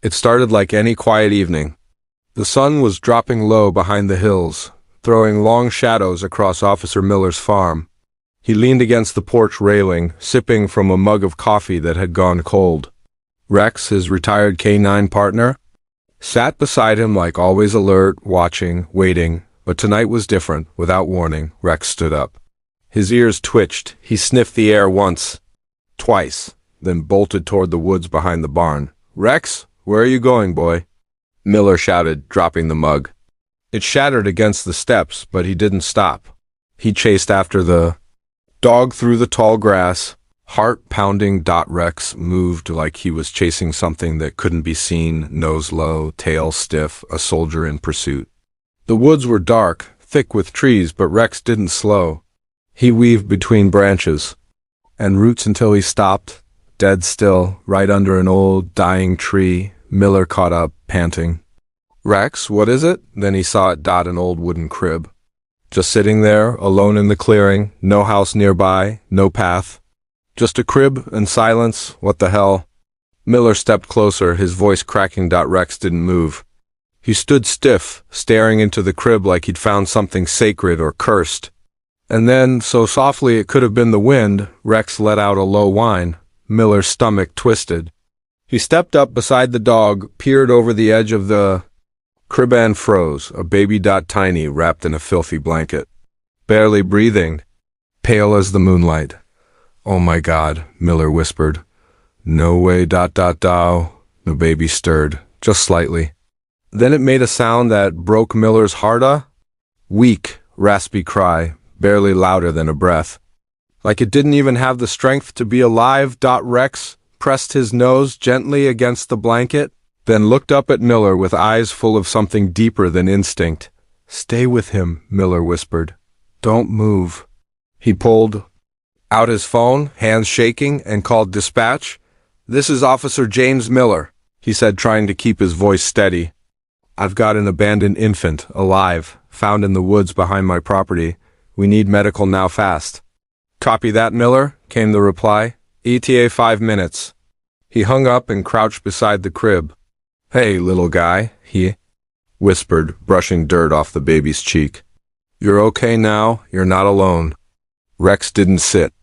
It started like any quiet evening. The sun was dropping low behind the hills, throwing long shadows across Officer Miller's farm. He leaned against the porch railing, sipping from a mug of coffee that had gone cold. Rex, his retired K-9 partner, sat beside him like always alert, watching, waiting, but tonight was different. Without warning, Rex stood up. His ears twitched. He sniffed the air once, twice, then bolted toward the woods behind the barn. "Rex, where are you going, boy?" Miller shouted, dropping the mug. It shattered against the steps, but he didn't stop. He chased after the dog through the tall grass. Heart-pounding. Rex moved like he was chasing something that couldn't be seen, nose low, tail stiff, a soldier in pursuit. The woods were dark, thick with trees, but Rex didn't slow. He weaved between branches and roots until he stopped, dead still, right under an old, dying tree. Miller caught up, panting. "Rex, what is it?" Then he saw it. An old wooden crib. Just sitting there, alone in the clearing, no house nearby, no path. Just a crib and silence. What the hell? Miller stepped closer, his voice cracking. Rex didn't move. He stood stiff, staring into the crib like he'd found something sacred or cursed. And then, so softly it could have been the wind, Rex let out a low whine. Miller's stomach twisted. He stepped up beside the dog, peered over the edge of the crib and froze, a baby. Tiny, wrapped in a filthy blanket. Barely breathing, pale as the moonlight. "Oh my God," Miller whispered. "No way. The baby stirred, just slightly. Then it made a sound that broke Miller's heart. Weak, raspy cry, barely louder than a breath. Like it didn't even have the strength to be alive. Rex pressed his nose gently against the blanket, then looked up at Miller with eyes full of something deeper than instinct. "Stay with him," Miller whispered. "Don't move." He pulled out his phone, hands shaking, and called dispatch. "This is Officer James Miller," he said, trying to keep his voice steady. "I've got an abandoned infant, alive, found in the woods behind my property. We need medical now, fast." "Copy that, Miller," came the reply. "ETA 5 minutes." He hung up and crouched beside the crib. "Hey, little guy," he whispered, brushing dirt off the baby's cheek. "You're okay now. You're not alone." Rex didn't sit.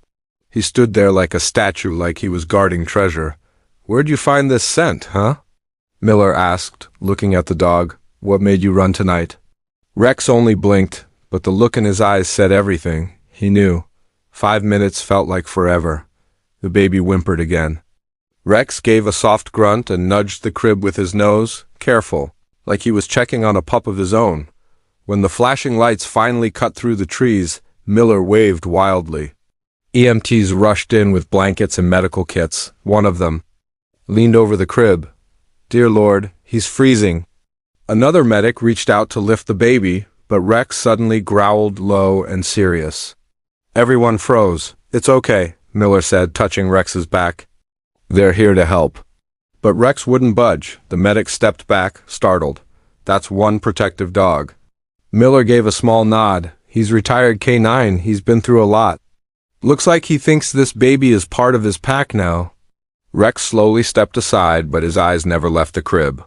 He stood there like a statue, like he was guarding treasure. "Where'd you find this scent, huh?" Miller asked, looking at the dog. "What made you run tonight?" Rex only blinked, but the look in his eyes said everything. He knew. 5 minutes felt like forever. The baby whimpered again. Rex gave a soft grunt and nudged the crib with his nose, careful, like he was checking on a pup of his own. When the flashing lights finally cut through the trees, Miller waved wildly. EMTs rushed in with blankets and medical kits. One of them leaned over the crib. "Dear Lord, he's freezing." Another medic reached out to lift the baby, but Rex suddenly growled low and serious. Everyone froze. "It's okay," Miller said, touching Rex's back. "They're here to help." But Rex wouldn't budge. The medic stepped back, startled. "That's one protective dog." Miller gave a small nod. "He's retired K-9. He's been through a lot. Looks like he thinks this baby is part of his pack now." Rex slowly stepped aside, but his eyes never left the crib.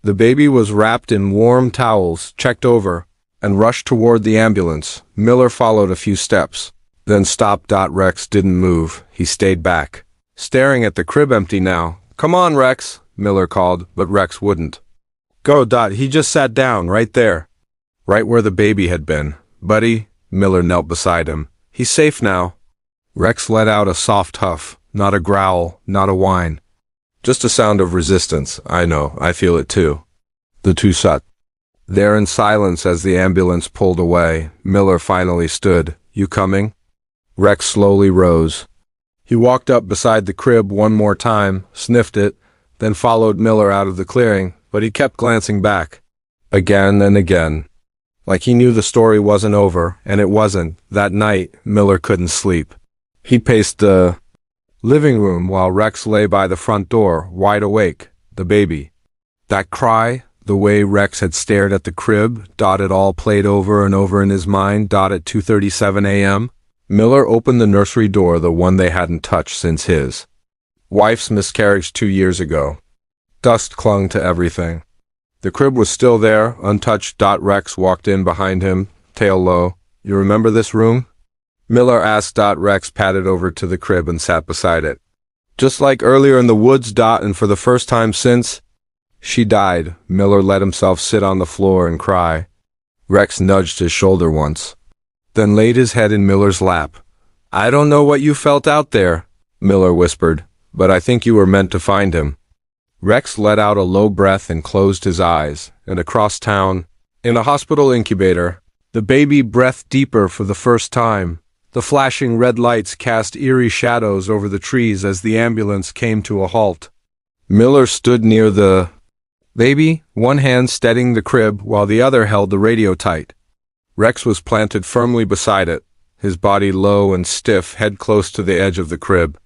The baby was wrapped in warm towels, checked over, and rushed toward the ambulance. Miller followed a few steps, then stopped. Rex didn't move. He stayed back, staring at the crib, empty now. "Come on, Rex," Miller called, but Rex wouldn't. "Go. He just sat down, right there." Right where the baby had been. "Buddy," Miller knelt beside him. "He's safe now." Rex let out a soft huff, not a growl, not a whine. Just a sound of resistance. "I know, I feel it too." The two sat there in silence as the ambulance pulled away. Miller finally stood. "You coming?" Rex slowly rose. He walked up beside the crib one more time, sniffed it, then followed Miller out of the clearing, but he kept glancing back. Again and again. Like he knew the story wasn't over, and it wasn't. That night, Miller couldn't sleep. He paced the living room while Rex lay by the front door, wide awake, the baby. That cry, the way Rex had stared at the crib, it all played over and over in his mind. At 2:37 a.m., Miller opened the nursery door, the one they hadn't touched since his wife's miscarriage 2 years ago. Dust clung to everything. The crib was still there, untouched. Rex walked in behind him, tail low. You remember this room? Miller asked. Rex padded over to the crib and sat beside it. Just like earlier in the woods. And for the first time since she died, Miller let himself sit on the floor and cry. Rex nudged his shoulder once, then laid his head in Miller's lap. I don't know what you felt out there, Miller whispered, but I think you were meant to find him. Rex let out a low breath and closed his eyes, and across town, in a hospital incubator, the baby breathed deeper for the first time. The flashing red lights cast eerie shadows over the trees as the ambulance came to a halt. Miller stood near the baby, one hand steadying the crib while the other held the radio tight. Rex was planted firmly beside it, his body low and stiff, head close to the edge of the crib.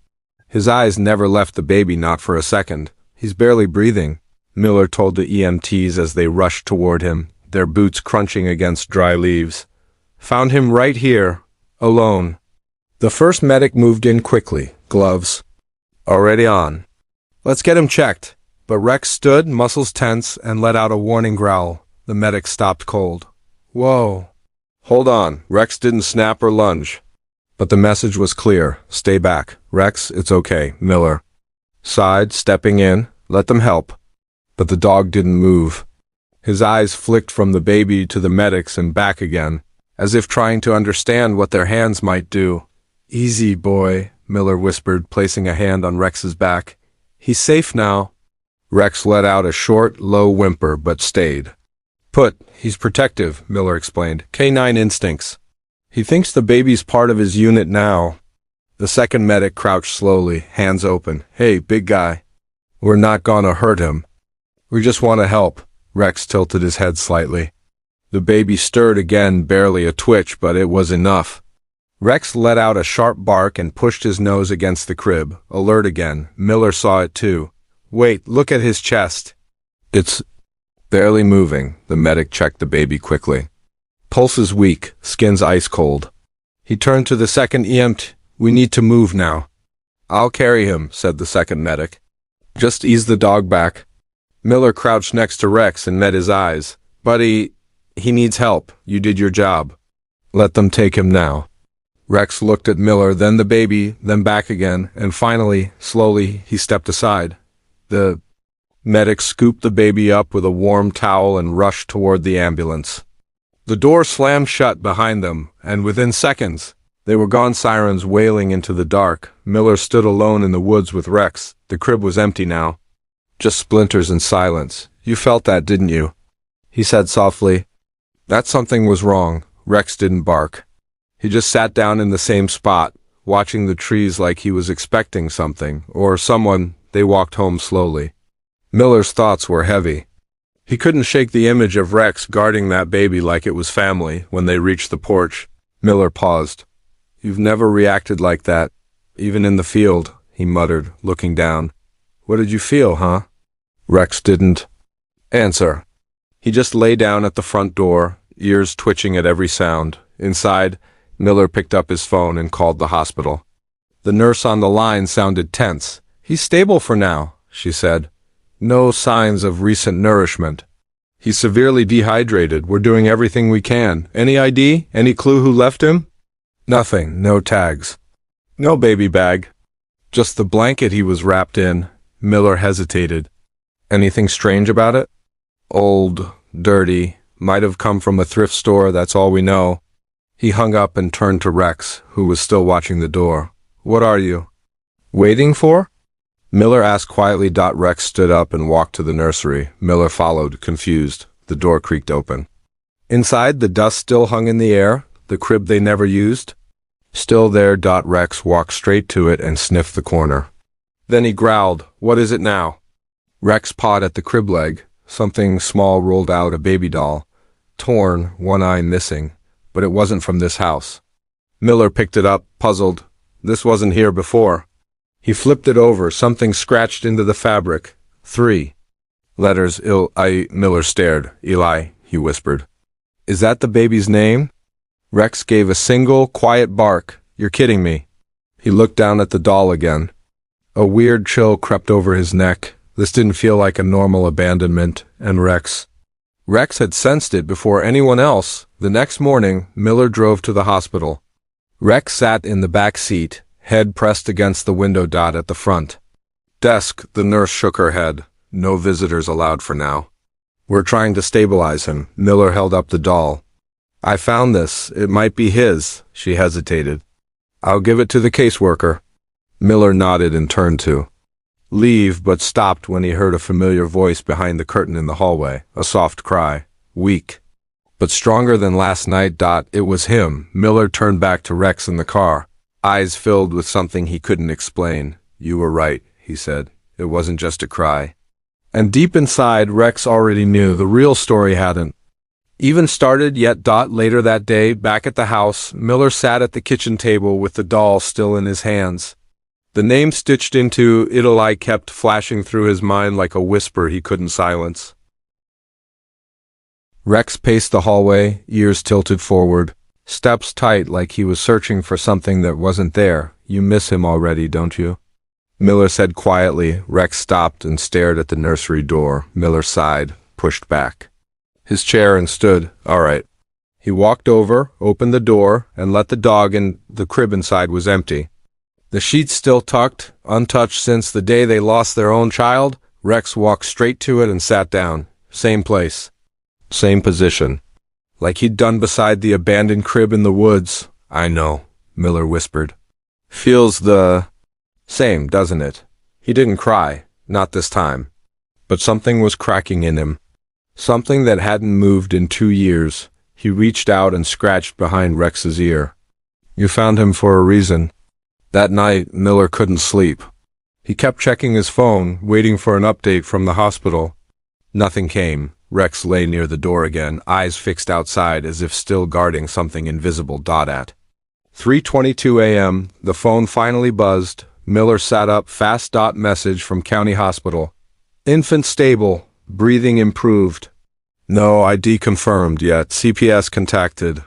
His eyes never left the baby, not for a second. He's barely breathing, Miller told the EMTs as they rushed toward him, their boots crunching against dry leaves. Found him right here, alone. The first medic moved in quickly, gloves already on. Let's get him checked. But Rex stood, muscles tense, and let out a warning growl. The medic stopped cold. Whoa. Hold on. Rex didn't snap or lunge. But the message was clear. Stay back. Rex, it's okay. Miller sighed, stepping in. Let them help. But the dog didn't move. His eyes flicked from the baby to the medics and back again, as if trying to understand what their hands might do. Easy, boy, Miller whispered, placing a hand on Rex's back. He's safe now. Rex let out a short, low whimper, but stayed put. He's protective, Miller explained. Canine instincts. He thinks the baby's part of his unit now. The second medic crouched slowly, hands open. Hey, big guy. We're not gonna hurt him. We just want to help. Rex tilted his head slightly. The baby stirred again, barely a twitch, but it was enough. Rex let out a sharp bark and pushed his nose against the crib, alert again. Miller saw it too. Wait, look at his chest. It's barely moving. The medic checked the baby quickly. Pulse is weak, skin's ice cold. He turned to the second EMT. We need to move now. I'll carry him, said the second medic. Just ease the dog back. Miller crouched next to Rex and met his eyes. Buddy, he needs help. You did your job. Let them take him now. Rex looked at Miller, then the baby, then back again, and finally, slowly, he stepped aside. The medic scooped the baby up with a warm towel and rushed toward the ambulance. The door slammed shut behind them, and within seconds, they were gone, sirens wailing into the dark. Miller stood alone in the woods with Rex. The crib was empty now. Just splinters and silence. You felt that, didn't you? He said softly. That something was wrong. Rex didn't bark. He just sat down in the same spot, watching the trees like he was expecting something, or someone. They walked home slowly. Miller's thoughts were heavy. He couldn't shake the image of Rex guarding that baby like it was family. When they reached the porch, Miller paused. You've never reacted like that, even in the field, he muttered, looking down. What did you feel, huh? Rex didn't answer. He just lay down at the front door, ears twitching at every sound. Inside, Miller picked up his phone and called the hospital. The nurse on the line sounded tense. He's stable for now, she said. No signs of recent nourishment. He's severely dehydrated. We're doing everything we can. Any ID? Any clue who left him? Nothing. No tags. No baby bag. Just the blanket he was wrapped in. Miller hesitated. Anything strange about it? Old, dirty, might have come from a thrift store, that's all we know. He hung up and turned to Rex, who was still watching the door. What are you waiting for? Miller asked quietly. Rex stood up and walked to the nursery. Miller followed, confused. The door creaked open. Inside, the dust still hung in the air, the crib they never used. Still there. Rex walked straight to it and sniffed the corner. Then he growled, What is it now? Rex pawed at the crib leg. Something small rolled out, a baby doll. Torn, one eye missing. But it wasn't from this house. Miller picked it up, puzzled. This wasn't here before. He flipped it over, something scratched into the fabric. 3 letters. Miller stared. Eli, he whispered. Is that the baby's name? Rex gave a single, quiet bark. You're kidding me. He looked down at the doll again. A weird chill crept over his neck. This didn't feel like a normal abandonment, and Rex had sensed it before anyone else. The next morning, Miller drove to the hospital. Rex sat in the back seat, head pressed against the window dot at the front desk. The nurse shook her head. No visitors allowed for now. We're trying to stabilize him. Miller held up the doll. I found this. It might be his. She hesitated. I'll give it to the caseworker. Miller nodded and turned to leave, but stopped when he heard a familiar voice behind the curtain in the hallway. A soft cry. Weak, but stronger than last night. It was him. Miller turned back to Rex in the car, eyes filled with something he couldn't explain. You were right, he said. It wasn't just a cry. And deep inside, Rex already knew the real story hadn't even started yet. Later that day, back at the house, Miller sat at the kitchen table with the doll still in his hands. The name stitched into Italy kept flashing through his mind like a whisper he couldn't silence. Rex paced the hallway, ears tilted forward, steps tight like he was searching for something that wasn't there. You miss him already, don't you? Miller said quietly. Rex stopped and stared at the nursery door. Miller sighed, pushed back his chair and stood. All right. He walked over, opened the door, and let the dog in. The crib inside was empty. The sheets still tucked, untouched since the day they lost their own child. Rex walked straight to it and sat down. Same place. Same position. Like he'd done beside the abandoned crib in the woods. I know, Miller whispered. Feels the same, doesn't it? He didn't cry, not this time. But something was cracking in him. Something that hadn't moved in 2 years. He reached out and scratched behind Rex's ear. You found him for a reason. That night, Miller couldn't sleep. He kept checking his phone, waiting for an update from the hospital. Nothing came. Rex lay near the door again, eyes fixed outside as if still guarding something invisible. At 3:22 a.m., the phone finally buzzed. Miller sat up. Fast. Message from County Hospital. Infant stable. Breathing improved. No ID confirmed yet. CPS contacted.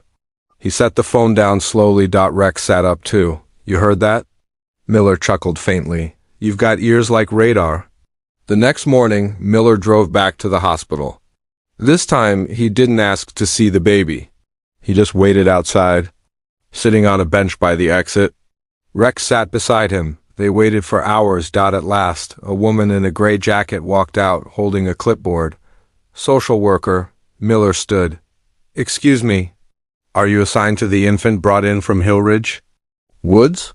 He set the phone down slowly. Rex sat up too. You heard that? Miller chuckled faintly. You've got ears like radar. The next morning, Miller drove back to the hospital. This time, he didn't ask to see the baby. He just waited outside, sitting on a bench by the exit. Rex sat beside him. They waited for hours. At last, a woman in a gray jacket walked out, holding a clipboard. Social worker. Miller stood. Excuse me. Are you assigned to the infant brought in from Hillridge Woods?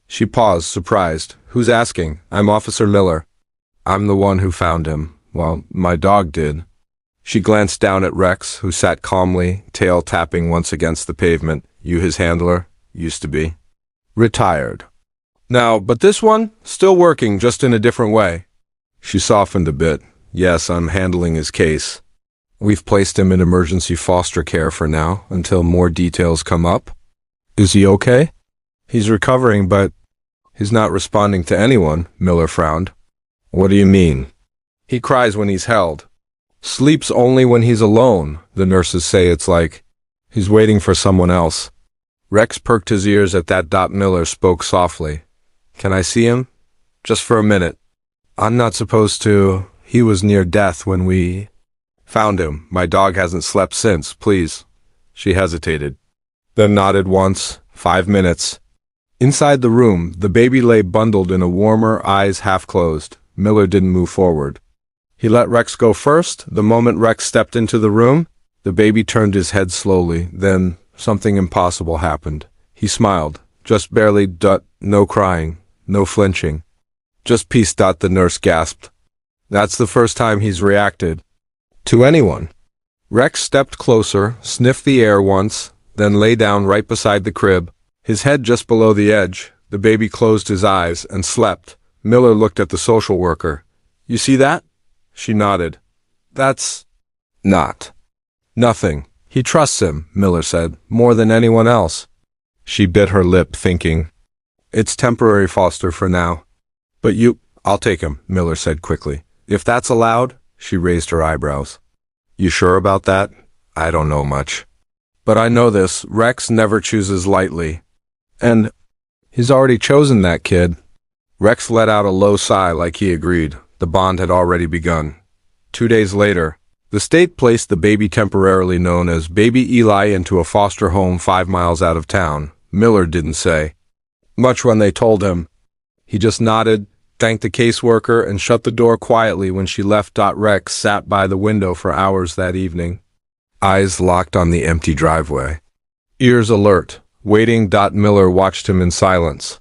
She paused, surprised. Who's asking? I'm Officer Miller. I'm the one who found him. Well, my dog did. She glanced down at Rex, who sat calmly, tail tapping once against the pavement. You his handler? Used to be. Retired. Now, but this one? Still working, just in a different way. She softened a bit. Yes, I'm handling his case. We've placed him in emergency foster care for now, until more details come up. Is he okay? He's recovering, but he's not responding to anyone, Miller frowned. What do you mean? He cries when he's held. Sleeps only when he's alone. The nurses say it's like he's waiting for someone else. Rex perked his ears at that. Miller spoke softly. Can I see him? Just for a minute. I'm not supposed to. He was near death when we found him. My dog hasn't slept since, please. She hesitated, then nodded once. 5 minutes. Inside the room, the baby lay bundled in a warmer, eyes half closed. Miller didn't move forward. He let Rex go first. The moment Rex stepped into the room, the baby turned his head slowly. Then something impossible happened. He smiled, just barely. No crying, no flinching. Just peace. The nurse gasped. That's the first time he's reacted to anyone. Rex stepped closer, sniffed the air once, then lay down right beside the crib, his head just below the edge. The baby closed his eyes and slept. Miller looked at the social worker. You see that? She nodded. That's not nothing. He trusts him, Miller said, more than anyone else. She bit her lip, thinking. It's temporary foster for now. But I'll take him, Miller said quickly. If that's allowed. She raised her eyebrows. You sure about that? I don't know much. But I know this. Rex never chooses lightly. And he's already chosen that kid. Rex let out a low sigh like he agreed. The bond had already begun. 2 days later, the state placed the baby temporarily known as Baby Eli into a foster home 5 miles out of town. Miller didn't say much when they told him. He just nodded, thanked the caseworker, and shut the door quietly when she left. Rex sat by the window for hours that evening, eyes locked on the empty driveway, ears alert, waiting. Miller watched him in silence.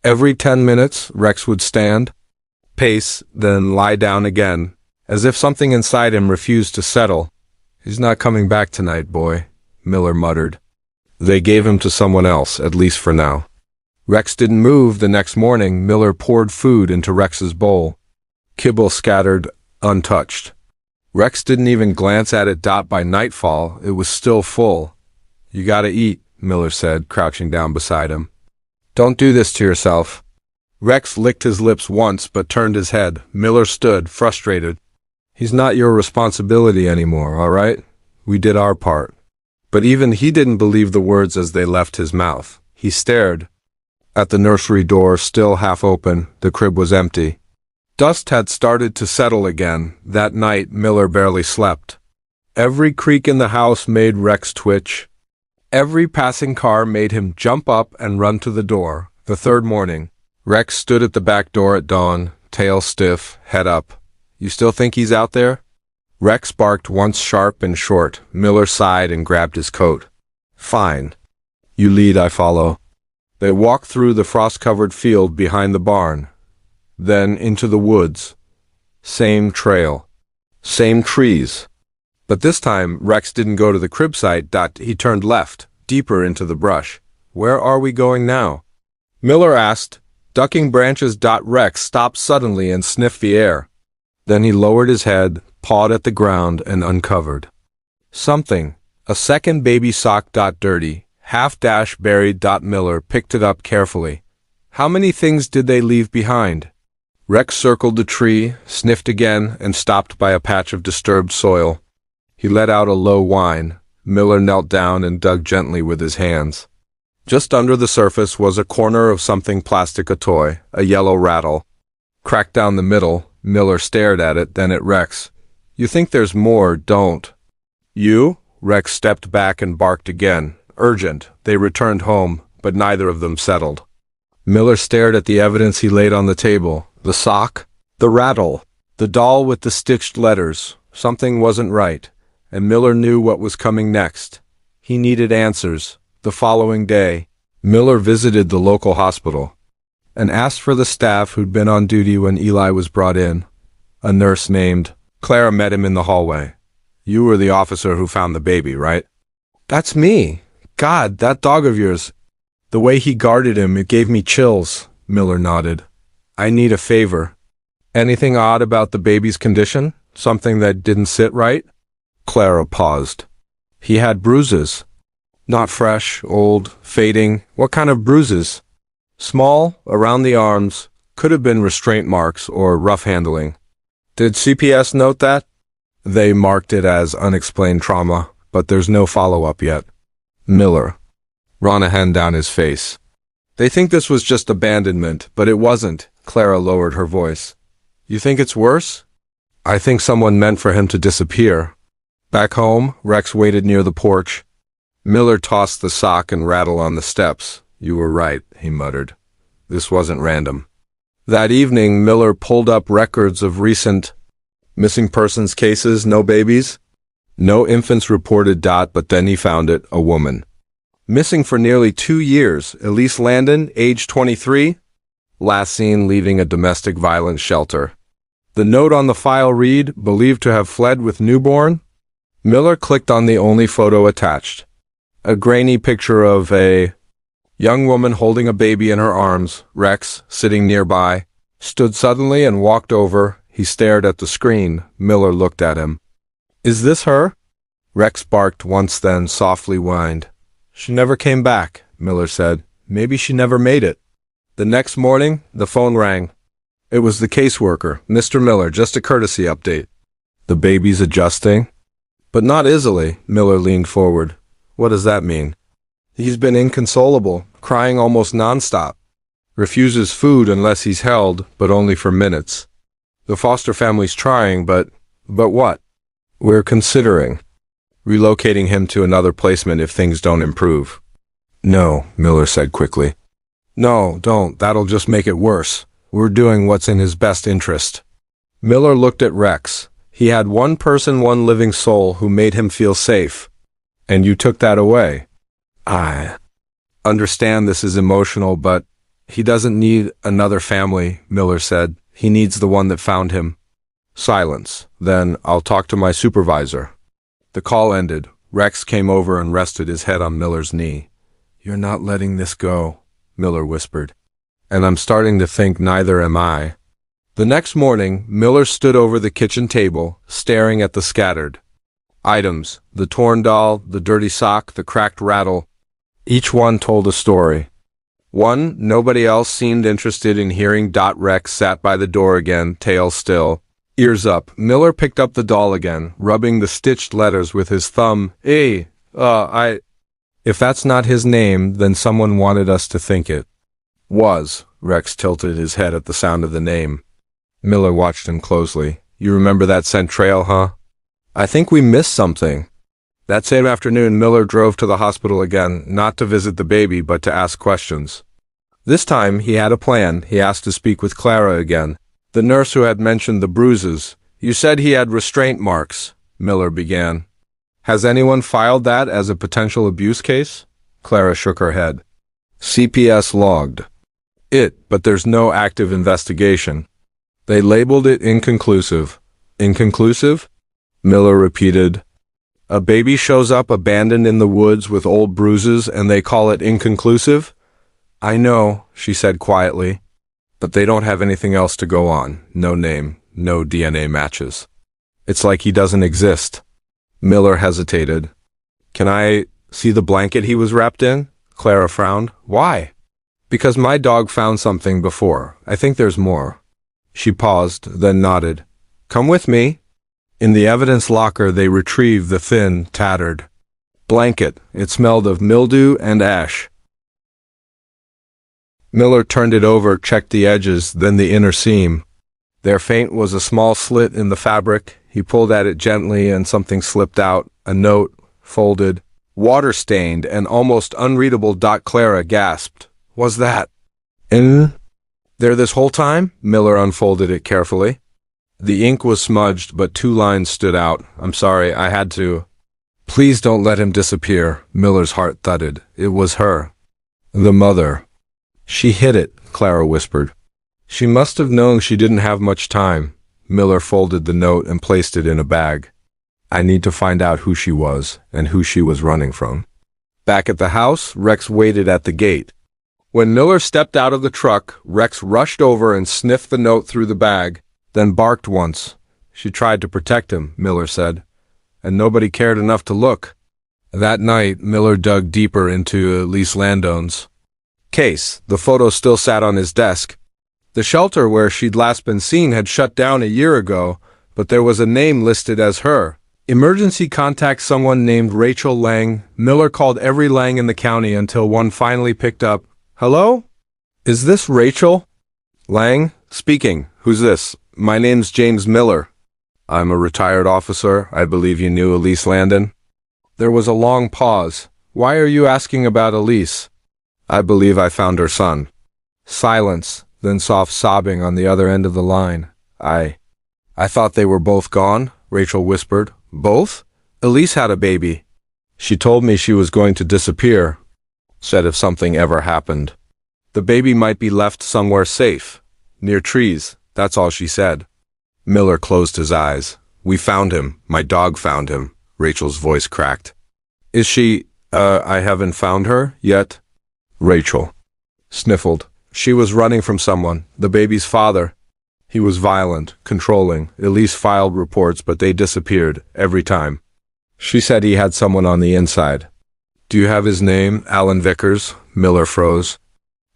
Every 10 minutes, Rex would stand, pace, then lie down again, as if something inside him refused to settle. "He's not coming back tonight, boy," Miller muttered. They gave him to someone else, at least for now. Rex didn't move. The next morning, Miller poured food into Rex's bowl. Kibble scattered, untouched. Rex didn't even glance at it. By nightfall, it was still full. "You gotta eat," Miller said, crouching down beside him. "Don't do this to yourself." Rex licked his lips once but turned his head. Miller stood, frustrated. "He's not your responsibility anymore, all right? We did our part." But even he didn't believe the words as they left his mouth. He stared at the nursery door, still half open. The crib was empty. Dust had started to settle again. That night, Miller barely slept. Every creak in the house made Rex twitch. Every passing car made him jump up and run to the door. The third morning, Rex stood at the back door at dawn, tail stiff, head up. "You still think he's out there?" Rex barked once, sharp and short. Miller sighed and grabbed his coat. "Fine. You lead, I follow." They walked through the frost-covered field behind the barn, then into the woods. Same trail, same trees. But this time, Rex didn't go to the crib site. He turned left, deeper into the brush. "Where are we going now?" Miller asked, ducking branches. Rex stopped suddenly and sniffed the air. Then he lowered his head, pawed at the ground, and uncovered something. A second baby sock. Dirty, half-buried. Miller picked it up carefully. How many things did they leave behind? Rex circled the tree, sniffed again, and stopped by a patch of disturbed soil. He let out a low whine. Miller knelt down and dug gently with his hands. Just under the surface was a corner of something plastic, a toy, a yellow rattle. Cracked down the middle. Miller stared at it, then at Rex. "You think there's more, don't you?" Rex stepped back and barked again. Urgent. They returned home, but neither of them settled. Miller stared at the evidence he laid on the table. The sock, the rattle, the doll with the stitched letters. Something wasn't right, and Miller knew what was coming next. He needed answers. The following day, Miller visited the local hospital and asked for the staff who'd been on duty when Eli was brought in. A nurse named Clara met him in the hallway. "You were the officer who found the baby, right?" "That's me. God, that dog of yours. The way he guarded him, it gave me chills." Miller nodded. "I need a favor." "Anything odd about the baby's condition? Something that didn't sit right?" Clara paused. "He had bruises. Not fresh, old, fading. What kind of bruises?" "Small, around the arms. Could have been restraint marks or rough handling." "Did CPS note that?" "They marked it as unexplained trauma, but there's no follow-up yet." Miller ran a hand down his face. "They think this was just abandonment, but it wasn't." Clara lowered her voice. "You think it's worse?" "I think someone meant for him to disappear." Back home, Rex waited near the porch. Miller tossed the sock and rattle on the steps. "You were right," he muttered. "This wasn't random." That evening, Miller pulled up records of recent missing persons cases. No babies, no infants reported. But then he found it, a woman. Missing for nearly 2 years, Elise Landon, age 23, last seen leaving a domestic violence shelter. The note on the file read, "Believed to have fled with newborn." Miller clicked on the only photo attached. A grainy picture of a young woman holding a baby in her arms. Rex, sitting nearby, stood suddenly and walked over. He stared at the screen. Miller looked at him. "Is this her?" Rex barked once, then softly whined. "She never came back," Miller said. "Maybe she never made it." The next morning, the phone rang. It was the caseworker. "Mr. Miller, just a courtesy update. The baby's adjusting?" "But not easily." Miller leaned forward. "What does that mean?" "He's been inconsolable, crying almost nonstop. Refuses food unless he's held, but only for minutes." The foster family's trying, but what? We're considering relocating him to another placement if things don't improve. No, Miller said quickly. No, don't. That'll just make it worse. We're doing what's in his best interest. Miller looked at Rex. He had one person, one living soul who made him feel safe. And you took that away. I understand this is emotional, but he doesn't need another family, Miller said. He needs the one that found him. Silence. Then I'll talk to my supervisor. The call ended. Rex came over and rested his head on Miller's knee. You're not letting this go, Miller whispered. And I'm starting to think neither am I. The next morning, Miller stood over the kitchen table, staring at the scattered items, the torn doll, the dirty sock, the cracked rattle. Each one told a story. One, nobody else seemed interested in hearing. Rex sat by the door again, tail still, ears up. Miller picked up the doll again, rubbing the stitched letters with his thumb. If that's not his name, then someone wanted us to think it was. Rex tilted his head at the sound of the name. Miller watched him closely. You remember that scent trail, huh? I think we missed something. That same afternoon, Miller drove to the hospital again, not to visit the baby, but to ask questions. This time, he had a plan. He asked to speak with Clara again, the nurse who had mentioned the bruises. You said he had restraint marks, Miller began. Has anyone filed that as a potential abuse case? Clara shook her head. CPS logged it, but there's no active investigation. They labeled it inconclusive. Inconclusive? Miller repeated. A baby shows up abandoned in the woods with old bruises and they call it inconclusive? I know, she said quietly, but they don't have anything else to go on. No name, no DNA matches. It's like he doesn't exist. Miller hesitated. Can I see the blanket he was wrapped in? Clara frowned. Why? Because my dog found something before. I think there's more. She paused, then nodded. Come with me. In the evidence locker, they retrieved the thin, tattered blanket. It smelled of mildew and ash. Miller turned it over, checked the edges, then the inner seam. There faint was a small slit in the fabric. He pulled at it gently and something slipped out, a note, folded, water-stained and almost unreadable. Clara gasped. Was that in there this whole time? Miller unfolded it carefully. The ink was smudged, but 2 lines stood out. I'm sorry, I had to. Please don't let him disappear. Miller's heart thudded. It was her. The mother. She hid it, Clara whispered. She must have known she didn't have much time. Miller folded the note and placed it in a bag. I need to find out who she was and who she was running from. Back at the house, Rex waited at the gate. When Miller stepped out of the truck, Rex rushed over and sniffed the note through the bag, then barked once. She tried to protect him, Miller said, and nobody cared enough to look. That night, Miller dug deeper into Elise Landone's case. The photo still sat on his desk. The shelter where she'd last been seen had shut down a year ago, but there was a name listed as her. Emergency contact someone named Rachel Lang. Miller called every Lang in the county until one finally picked up. Hello? Is this Rachel? Lang? Speaking. Who's this? My name's James Miller. I'm a retired officer. I believe you knew Elise Landon. There was a long pause. Why are you asking about Elise? I believe I found her son. Silence, then soft sobbing on the other end of the line. I thought they were both gone, Rachel whispered. Both? Elise had a baby. She told me she was going to disappear. Said if something ever happened, the baby might be left somewhere safe, near trees. That's all she said. Miller closed his eyes. We found him. My dog found him. Rachel's voice cracked. Is she, I haven't found her yet. Rachel sniffled. She was running from someone, the baby's father. He was violent, controlling. Elise filed reports, but they disappeared every time. She said he had someone on the inside. Do you have his name? Alan Vickers? Miller froze.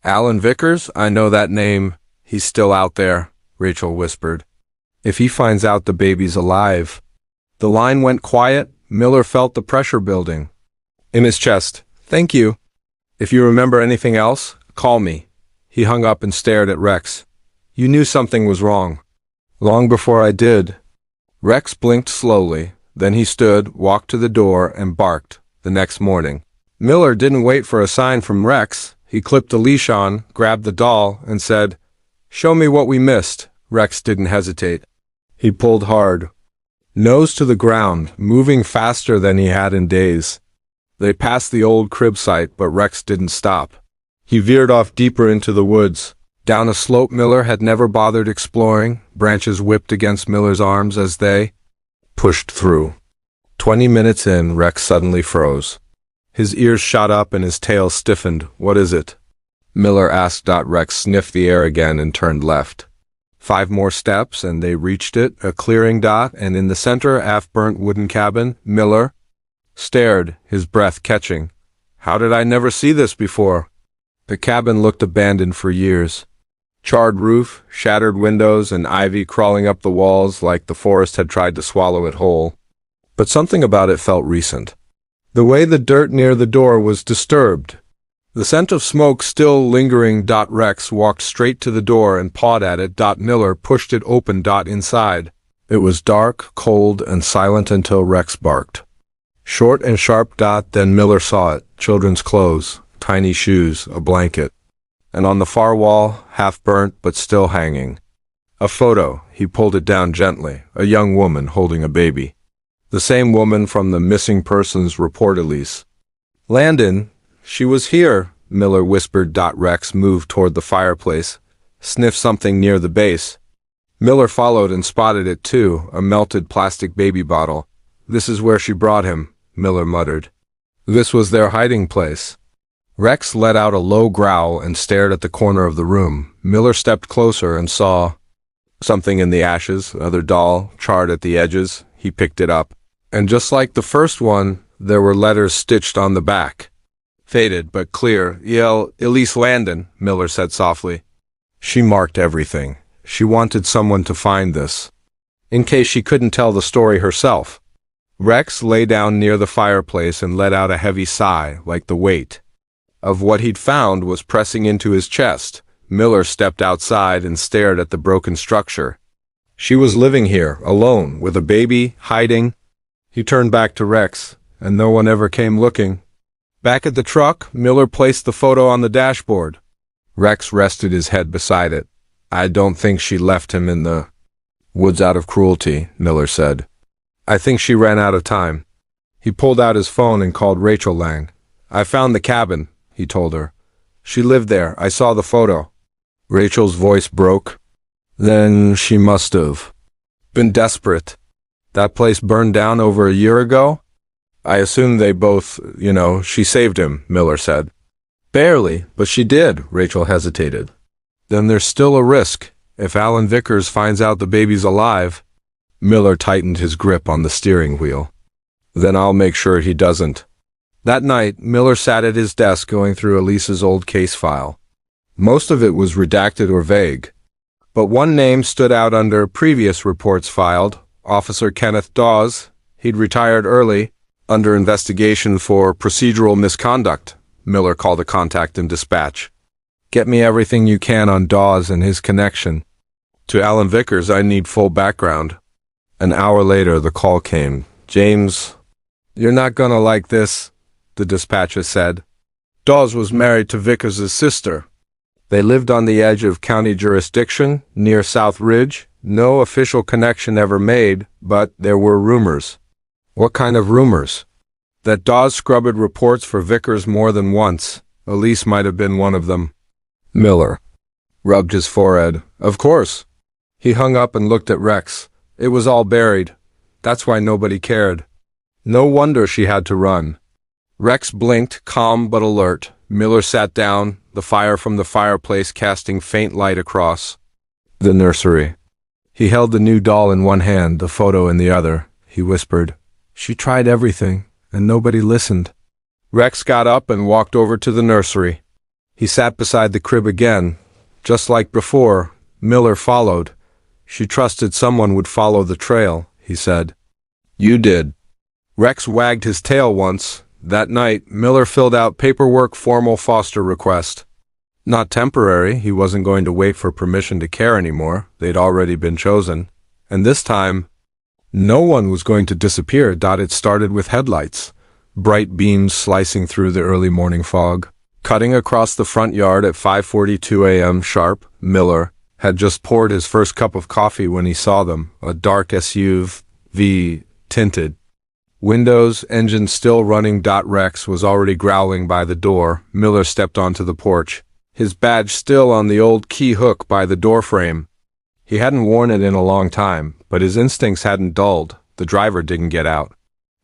Alan Vickers? I know that name. He's still out there, Rachel whispered. If he finds out the baby's alive. The line went quiet. Miller felt the pressure building in his chest. Thank you. If you remember anything else, call me. He hung up and stared at Rex. You knew something was wrong. Long before I did. Rex blinked slowly, then he stood, walked to the door, and barked. The next morning, Miller didn't wait for a sign from Rex. He clipped the leash on, grabbed the doll, and said, "Show me what we missed." Rex didn't hesitate. He pulled hard, nose to the ground, moving faster than he had in days. They passed the old crib site, but Rex didn't stop. He veered off deeper into the woods, down a slope Miller had never bothered exploring. Branches whipped against Miller's arms as they pushed through. 20 minutes in, Rex suddenly froze. His ears shot up and his tail stiffened. "What is it?" Miller asked. Rex sniffed the air again and turned left. 5 more steps and they reached it, a clearing, and in the center, a half-burnt wooden cabin. Miller stared, his breath catching. "How did I never see this before?" The cabin looked abandoned for years. Charred roof, shattered windows, and ivy crawling up the walls like the forest had tried to swallow it whole. But something about it felt recent. The way the dirt near the door was disturbed. The scent of smoke still lingering. Rex walked straight to the door and pawed at it. Miller pushed it open. Inside, it was dark, cold, and silent until Rex barked. Short and sharp. Then Miller saw it. Children's clothes, tiny shoes, a blanket. And on the far wall, half burnt but still hanging, a photo. He pulled it down gently, a young woman holding a baby. The same woman from the missing persons report. Elise Landon, she was here, Miller whispered. Rex moved toward the fireplace, sniffed something near the base. Miller followed and spotted it too, a melted plastic baby bottle. "This is where she brought him," Miller muttered. This was their hiding place. Rex let out a low growl and stared at the corner of the room. Miller stepped closer and saw something in the ashes, another doll, charred at the edges. He picked it up. And just like the first one, there were letters stitched on the back. Faded but clear. Elise Landon, Miller said softly. She marked everything. She wanted someone to find this, in case she couldn't tell the story herself. Rex lay down near the fireplace and let out a heavy sigh, like the weight of what he'd found was pressing into his chest. Miller stepped outside and stared at the broken structure. She was living here, alone, with a baby, hiding. He turned back to Rex, and no one ever came looking. Back at the truck, Miller placed the photo on the dashboard. Rex rested his head beside it. "I don't think she left him in the woods out of cruelty," Miller said. "I think she ran out of time." He pulled out his phone and called Rachel Lang. "I found the cabin," he told her. "She lived there. I saw the photo." Rachel's voice broke. "Then she must have been desperate. That place burned down over a year ago?" "I assume they both, she saved him," Miller said. "Barely, but she did," Rachel hesitated. "Then there's still a risk. If Alan Vickers finds out the baby's alive..." Miller tightened his grip on the steering wheel. "Then I'll make sure he doesn't." That night, Miller sat at his desk going through Elise's old case file. Most of it was redacted or vague. But one name stood out under previous reports filed, Officer Kenneth Dawes. He'd retired early, under investigation for procedural misconduct. Miller called a contact in dispatch. "Get me everything you can on Dawes and his connection. To Alan Vickers, I need full background." An hour later, the call came. "James, you're not gonna like this," the dispatcher said. "Dawes was married to Vickers' sister. They lived on the edge of county jurisdiction, near South Ridge. No official connection ever made, but there were rumors." "What kind of rumors?" "That Dawes scrubbed reports for Vickers more than once. Elise might have been one of them." Miller rubbed his forehead. "Of course." He hung up and looked at Rex. It was all buried. That's why nobody cared. No wonder she had to run. Rex blinked, calm but alert. Miller sat down, the fire from the fireplace casting faint light across the nursery. He held the new doll in one hand, the photo in the other. He whispered, "She tried everything, and nobody listened." Rex got up and walked over to the nursery. He sat beside the crib again. Just like before, Miller followed. "She trusted someone would follow the trail," he said. "You did." Rex wagged his tail once. That night, Miller filled out paperwork formal foster request. Not temporary, he wasn't going to wait for permission to care anymore. They'd already been chosen. And this time, no one was going to disappear. It started with headlights, bright beams slicing through the early morning fog. Cutting across the front yard at 5:42 a.m. sharp, Miller had just poured his first cup of coffee when he saw them, a dark SUV, tinted. Windows, engine still running. Rex was already growling by the door. Miller stepped onto the porch, his badge still on the old key hook by the doorframe. He hadn't worn it in a long time, but his instincts hadn't dulled. The driver didn't get out.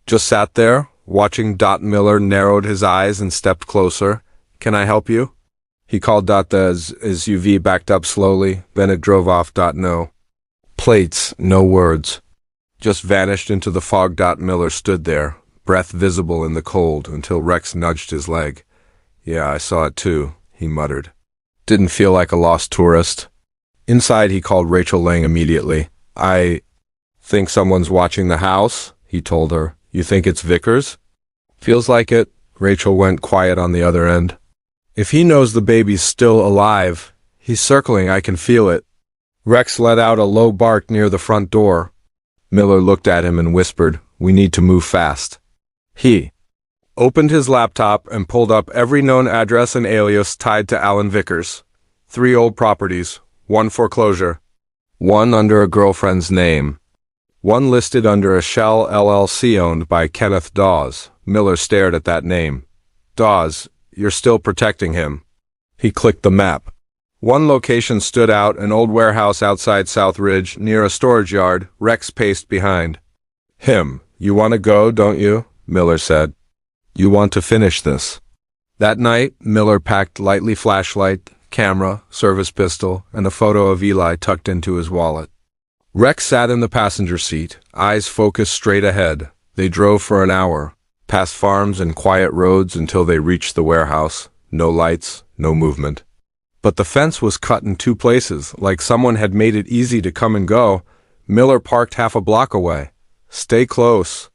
Just sat there, watching. Miller narrowed his eyes and stepped closer. "Can I help you?" He called. The SUV backed up slowly, then it drove off. No plates, no words. Just vanished into the fog. Miller stood there, breath visible in the cold, until Rex nudged his leg. "Yeah, I saw it too," he muttered. "Didn't feel like a lost tourist." Inside, he called Rachel Lang immediately. "I think someone's watching the house," he told her. "You think it's Vickers?" "Feels like it." Rachel went quiet on the other end. "If he knows the baby's still alive, he's circling. I can feel it." Rex let out a low bark near the front door. Miller looked at him and whispered, "We need to move fast." He opened his laptop and pulled up every known address and alias tied to Alan Vickers. 3 old properties, 1 foreclosure, 1 under a girlfriend's name, 1 listed under a Shell LLC owned by Kenneth Dawes. Miller stared at that name. "Dawes, you're still protecting him." He clicked the map. 1 location stood out, an old warehouse outside South Ridge, near a storage yard. Rex paced behind. "Him, you want to go, don't you?" Miller said. "You want to finish this." That night, Miller packed lightly flashlight, camera, service pistol, and a photo of Eli tucked into his wallet. Rex sat in the passenger seat, eyes focused straight ahead. They drove for an hour, past farms and quiet roads until they reached the warehouse. No lights, no movement. But the fence was cut in 2 places, like someone had made it easy to come and go. Miller parked half a block away. "Stay close,"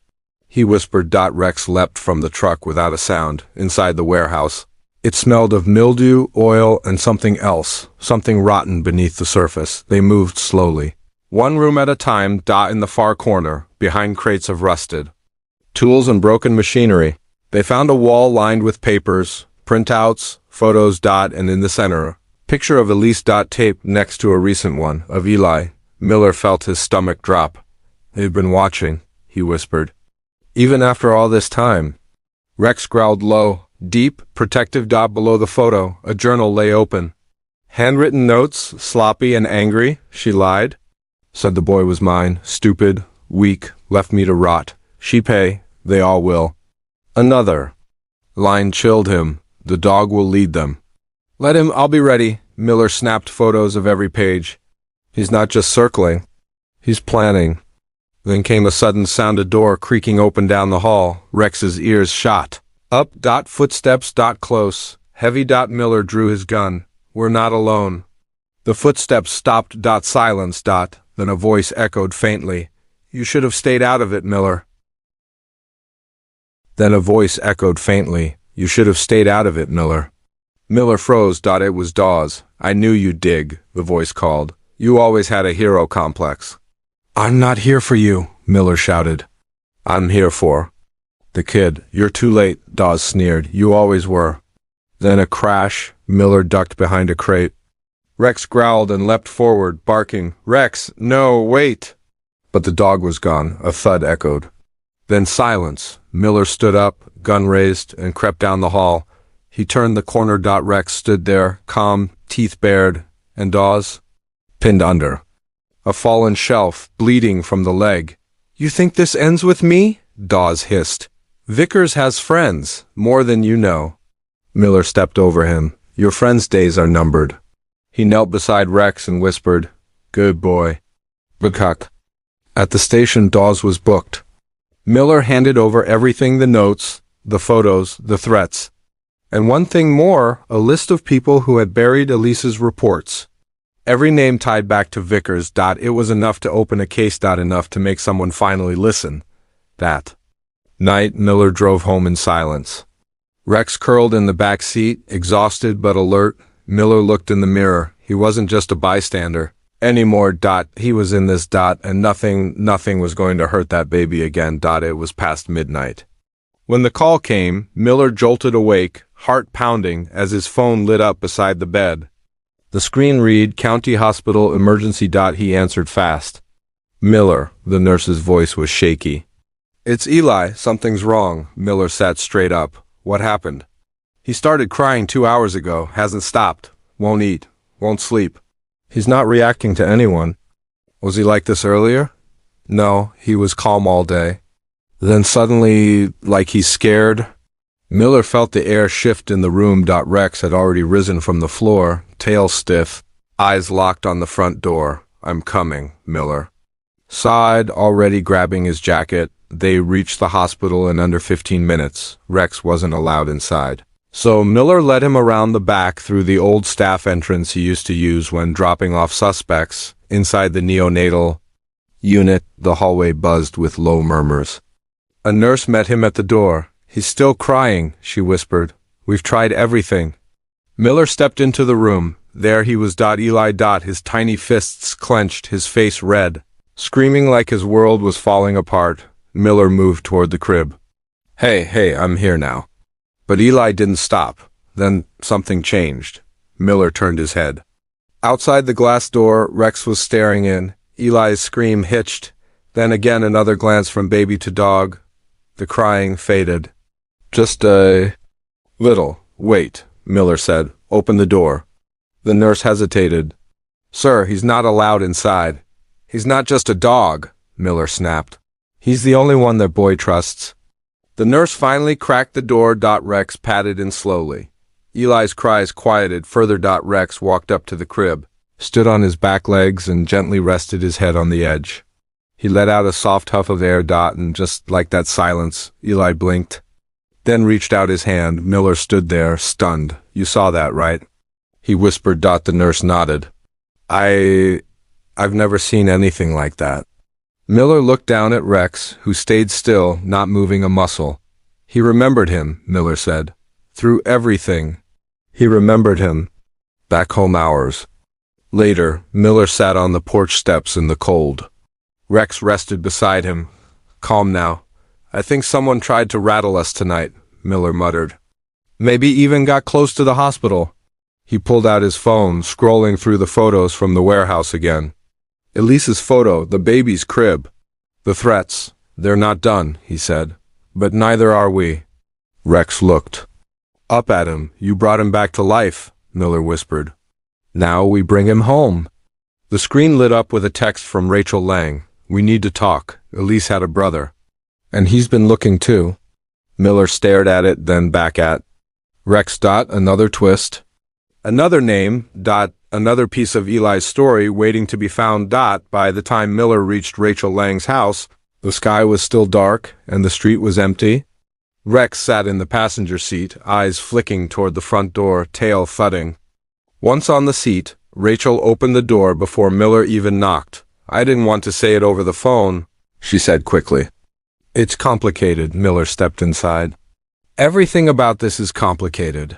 he whispered. Rex leapt from the truck without a sound, inside the warehouse. It smelled of mildew, oil, and something else, something rotten beneath the surface. They moved slowly. 1 room at a time. In the far corner, behind crates of rusted tools and broken machinery. They found a wall lined with papers, printouts, photos. And in the center, picture of Elise. Taped next to a recent one, of Eli. Miller felt his stomach drop. "They've been watching," he whispered. "Even after all this time." Rex growled low, deep, protective. Below the photo, a journal lay open. "Handwritten notes, sloppy and angry," she lied. "Said the boy was mine, stupid, weak, left me to rot. She pay, they all will." Another line chilled him. "The dog will lead them." "Let him, I'll be ready." Miller snapped photos of every page. "He's not just circling, he's planning." Then came a sudden sound, a door creaking open down the hall. Rex's ears shot up. Footsteps. Close, heavy. Miller drew his gun. "We're not alone." The footsteps stopped. Silence. Then a voice echoed faintly. "You should have stayed out of it, Miller." Then a voice echoed faintly. "You should have stayed out of it, Miller." Miller froze. It was Dawes. "I knew you'd dig," the voice called. "You always had a hero complex." "I'm not here for you," Miller shouted. "I'm here for the kid." "You're too late," Dawes sneered. "You always were." Then a crash. Miller ducked behind a crate. Rex growled and leapt forward, barking, "Rex, no, wait!" But the dog was gone. A thud echoed. Then silence. Miller stood up, gun raised, and crept down the hall. He turned the corner. Rex stood there, calm, teeth bared, and Dawes pinned under a fallen shelf, bleeding from the leg. "You think this ends with me?" Dawes hissed. "Vickers has friends, more than you know." Miller stepped over him. "Your friends' days are numbered." He knelt beside Rex and whispered, "Good boy." Bukak. At the station, Dawes was booked. Miller handed over everything, the notes, the photos, the threats. And one thing more, a list of people who had buried Elise's reports. Every name tied back to Vickers. It was enough to open a case. Enough to make someone finally listen. That night, Miller drove home in silence. Rex curled in the back seat, exhausted but alert, Miller looked in the mirror. He wasn't just a bystander anymore. He was in this. And nothing was going to hurt that baby again. It was past midnight. When the call came, Miller jolted awake, heart pounding, as his phone lit up beside the bed. The screen read, County Hospital Emergency. He answered fast. Miller, the nurse's voice was shaky. It's Eli, something's wrong. Miller sat straight up. What happened? He started crying 2 hours ago, hasn't stopped, won't eat, won't sleep. He's not reacting to anyone. Was he like this earlier? No, he was calm all day. Then suddenly, like he's scared. Miller felt the air shift in the room. Rex had already risen from the floor, tail stiff, eyes locked on the front door. I'm coming, Miller sighed, already grabbing his jacket. They reached the hospital in under 15 minutes. Rex wasn't allowed inside. So Miller led him around the back through the old staff entrance he used to use when dropping off suspects. Inside the neonatal unit, the hallway buzzed with low murmurs. A nurse met him at the door. He's still crying, she whispered. We've tried everything. Miller stepped into the room. There he was. Eli. His tiny fists clenched, his face red. Screaming like his world was falling apart, Miller moved toward the crib. Hey, I'm here now. But Eli didn't stop. Then something changed. Miller turned his head. Outside the glass door, Rex was staring in. Eli's scream hitched. Then again another glance from baby to dog. The crying faded. Just a little. Wait, Miller said. Open the door. The nurse hesitated. Sir, he's not allowed inside. He's not just a dog, Miller snapped. He's the only one that boy trusts. The nurse finally cracked the door. Rex padded in slowly. Eli's cries quieted further. Rex walked up to the crib, stood on his back legs, and gently rested his head on the edge. He let out a soft huff of air. And just like that silence, Eli blinked, then reached out his hand. Miller stood there, stunned. You saw that, right? He whispered. The nurse nodded. I've never seen anything like that. Miller looked down at Rex, who stayed still, not moving a muscle. He remembered him, Miller said. Through everything. He remembered him. Back home hours. Later, Miller sat on the porch steps in the cold. Rex rested beside him. Calm now. I think someone tried to rattle us tonight, Miller muttered. Maybe even got close to the hospital. He pulled out his phone, scrolling through the photos from the warehouse again. Elise's photo, the baby's crib. The threats, they're not done, he said. But neither are we. Rex looked up at him. You brought him back to life, Miller whispered. Now we bring him home. The screen lit up with a text from Rachel Lang. We need to talk. Elise had a brother. And he's been looking too. Miller stared at it, then back at Rex. Another twist. Another name. Another piece of Eli's story waiting to be found. By the time Miller reached Rachel Lang's house, the sky was still dark and the street was empty. Rex sat in the passenger seat, eyes flicking toward the front door, tail thudding. Once on the seat, Rachel opened the door before Miller even knocked. I didn't want to say it over the phone, she said quickly. It's complicated. Miller stepped inside. Everything about this is complicated.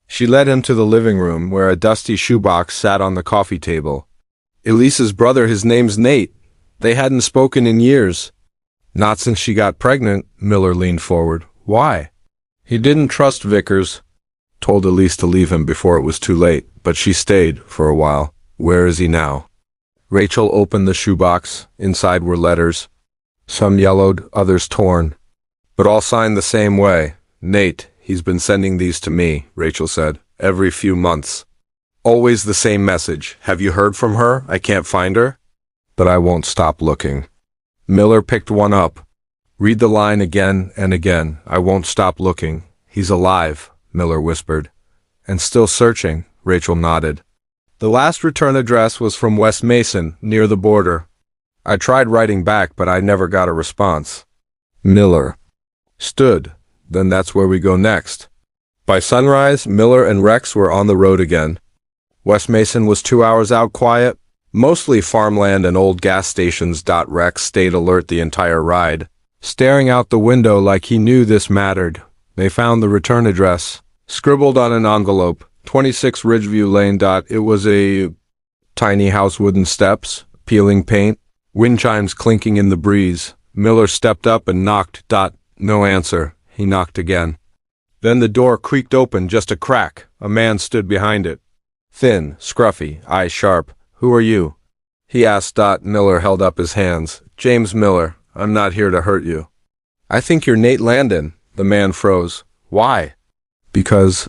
She led him to the living room, where a dusty shoebox sat on the coffee table. Elise's brother, his name's Nate. They hadn't spoken in years. Not since she got pregnant. Miller leaned forward. Why? He didn't trust Vickers. Told Elise to leave him before it was too late, but she stayed for a while. Where is he now? Rachel opened the shoebox. Inside were letters. Some yellowed, others torn, but all signed the same way. Nate. He's been sending these to me, Rachel said, every few months. Always the same message. Have you heard from her? I can't find her. But I won't stop looking. Miller picked one up. Read the line again and again. I won't stop looking. He's alive, Miller whispered. And still searching, Rachel nodded. The last return address was from West Mason, near the border. I tried writing back, but I never got a response. Miller stood. Then that's where we go next. By sunrise, Miller and Rex were on the road again. West Mason was 2 hours out, quiet, mostly farmland and old gas stations. Rex stayed alert the entire ride, staring out the window like he knew this mattered. They found the return address, scribbled on an envelope. 26 Ridgeview Lane. It was a tiny house, wooden steps, peeling paint, wind chimes clinking in the breeze. Miller stepped up and knocked. No answer. He knocked again. Then the door creaked open, just a crack. A man stood behind it. Thin, scruffy, eyes sharp. "Who are you?" he asked. Miller held up his hands. "James Miller. I'm not here to hurt you." "I think you're Nate Landon." The man froze. "Why?" "Because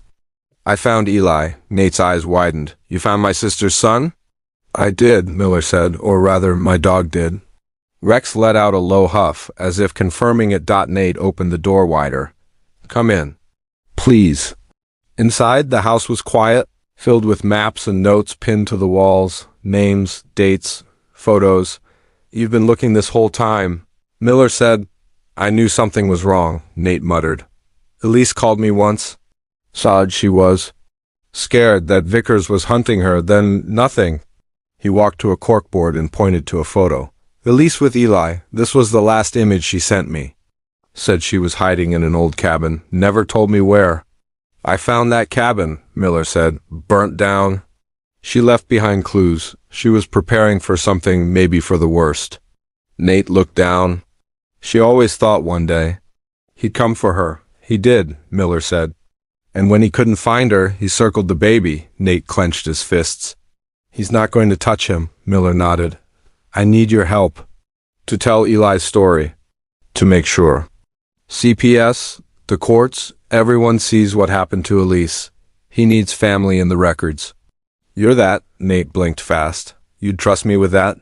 I found Eli." Nate's eyes widened. "You found my sister's son?" "I did," Miller said, "or rather, my dog did." Rex let out a low huff, as if confirming it. Nate opened the door wider. "Come in." "Please." Inside, the house was quiet, filled with maps and notes pinned to the walls, names, dates, photos. "You've been looking this whole time," Miller said. "I knew something was wrong," Nate muttered. "Elise called me once. Sad she was. Scared that Vickers was hunting her, then nothing." He walked to a corkboard and pointed to a photo. "Elise with Eli. This was the last image she sent me. Said she was hiding in an old cabin. Never told me where." "I found that cabin," Miller said. "Burnt down. She left behind clues. She was preparing for something, maybe for the worst." Nate looked down. "She always thought one day he'd come for her." "He did," Miller said. "And when he couldn't find her, he circled the baby." Nate clenched his fists. "He's not going to touch him," Miller nodded. "I need your help. To tell Eli's story. To make sure. CPS, the courts, everyone sees what happened to Elise. He needs family in the records." "You're that," Nate blinked fast. "You'd trust me with that?"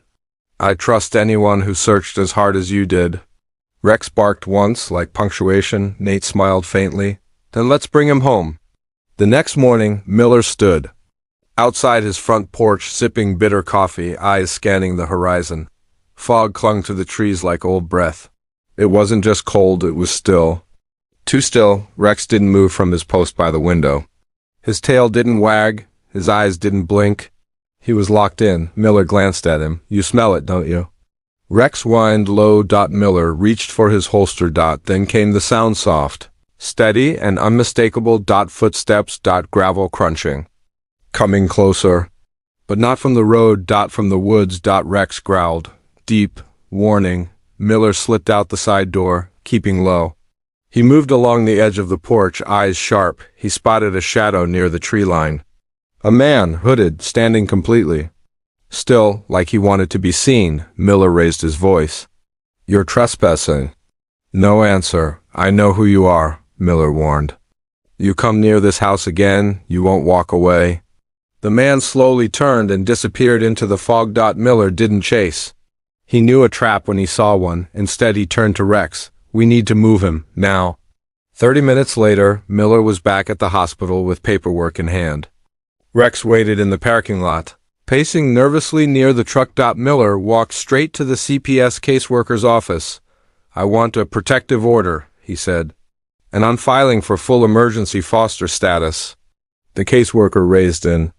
"I trust anyone who searched as hard as you did." Rex barked once, like punctuation. Nate smiled faintly. "Then let's bring him home." The next morning, Miller stood outside his front porch, sipping bitter coffee, eyes scanning the horizon. Fog clung to the trees like old breath. It wasn't just cold, it was still. Too still. Rex didn't move from his post by the window. His tail didn't wag, his eyes didn't blink. He was locked in. Miller glanced at him. "You smell it, don't you?" Rex whined low. Miller reached for his holster. Then came the sound, soft, steady, and unmistakable. Footsteps. Gravel crunching. Coming closer. But not from the road. From the woods. Rex growled. Deep. Warning. Miller slipped out the side door, keeping low. He moved along the edge of the porch, eyes sharp. He spotted a shadow near the tree line. A man, hooded, standing completely still, like he wanted to be seen. Miller raised his voice. "You're trespassing." No answer. "I know who you are," Miller warned. "You come near this house again, you won't walk away." The man slowly turned and disappeared into the fog. Miller didn't chase. He knew a trap when he saw one. Instead, he turned to Rex. "We need to move him, now." 30 minutes later, Miller was back at the hospital with paperwork in hand. Rex waited in the parking lot, pacing nervously near the truck. Miller walked straight to the CPS caseworker's office. "I want a protective order," he said, "and I'm filing for full emergency foster status." The caseworker raised an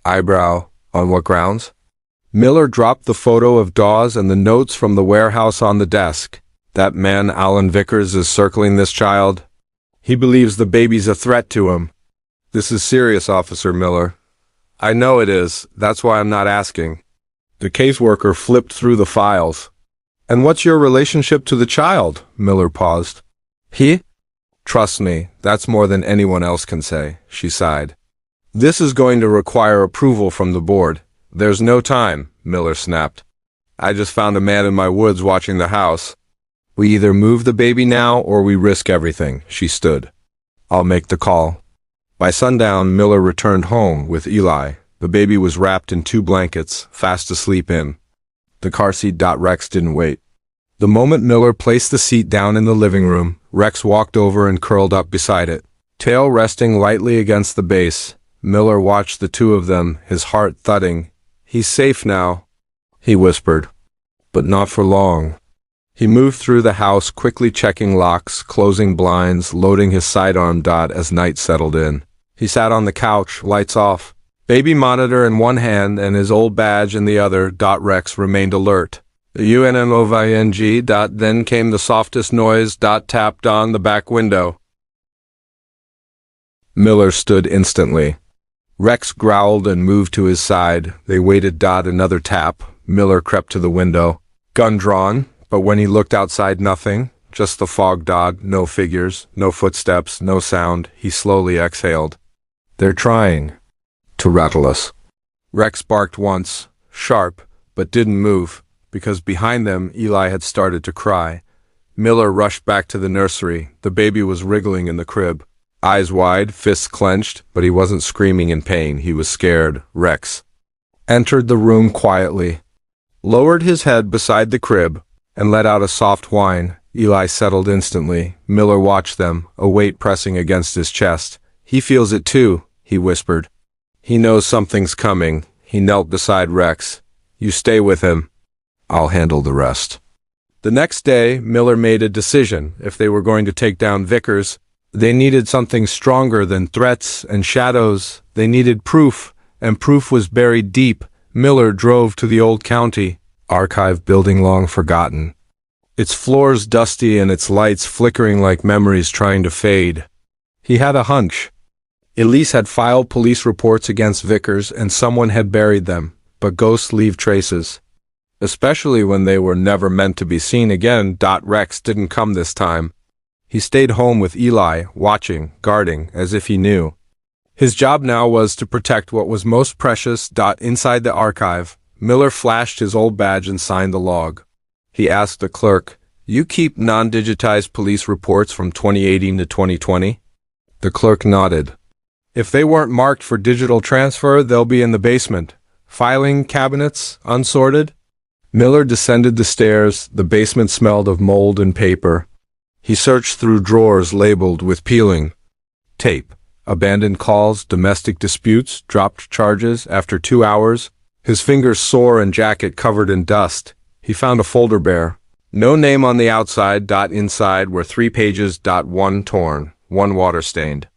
eyebrow. "On what grounds?" Miller dropped the photo of Dawes and the notes from the warehouse on the desk. "That man, Alan Vickers, is circling this child. He believes the baby's a threat to him." "This is serious, Officer Miller." "I know it is. That's why I'm not asking." The caseworker flipped through the files. "And what's your relationship to the child?" Miller paused. "He? Trust me, that's more than anyone else can say," she sighed. "This is going to require approval from the board." "There's no time," Miller snapped. "I just found a man in my woods watching the house. We either move the baby now or we risk everything." She stood. "I'll make the call." By sundown, Miller returned home with Eli. The baby was wrapped in 2 blankets, fast asleep in the car seat. Rex didn't wait. The moment Miller placed the seat down in the living room, Rex walked over and curled up beside it, tail resting lightly against the base. Miller watched the two of them, his heart thudding. "He's safe now," he whispered. But not for long. He moved through the house, quickly checking locks, closing blinds, loading his sidearm. As night settled in, he sat on the couch, lights off, baby monitor in one hand and his old badge in the other. Rex remained alert. The UNMOVING. Then came the softest noise. Tapped on the back window. Miller stood instantly. Rex growled and moved to his side. They waited. Another tap. Miller crept to the window, gun drawn, but when he looked outside, nothing. Just the fog. No figures, no footsteps, no sound. He slowly exhaled. They're trying to rattle us. Rex barked once, sharp, but didn't move, because behind them Eli had started to cry. Miller rushed back to the nursery. The baby was wriggling in the crib. Eyes wide, fists clenched, but he wasn't screaming in pain. He was scared. Rex entered the room quietly, lowered his head beside the crib, and let out a soft whine. Eli settled instantly. Miller watched them, a weight pressing against his chest. He feels it too, he whispered. He knows something's coming. He knelt beside Rex. You stay with him. I'll handle the rest. The next day, Miller made a decision. If they were going to take down Vickers, they needed something stronger than threats and shadows. They needed proof, and proof was buried deep. Miller drove to the old county archive building long forgotten, its floors dusty and its lights flickering like memories trying to fade. He had a hunch. Elise had filed police reports against Vickers and someone had buried them, but ghosts leave traces, especially when they were never meant to be seen again. Rex didn't come this time. He stayed home with Eli, watching, guarding, as if he knew. His job now was to protect what was most precious. Inside the archive, Miller flashed his old badge and signed the log. He asked the clerk, "You keep non-digitized police reports from 2018 to 2020? The clerk nodded. "If they weren't marked for digital transfer, they'll be in the basement. Filing cabinets, unsorted?" Miller descended the stairs. The basement smelled of mold and paper. He searched through drawers labeled with peeling tape. Abandoned calls, domestic disputes, dropped charges. After 2 hours, his fingers sore and jacket covered in dust, he found a folder bare. No name on the outside. Inside were 3 pages. One torn, one water-stained,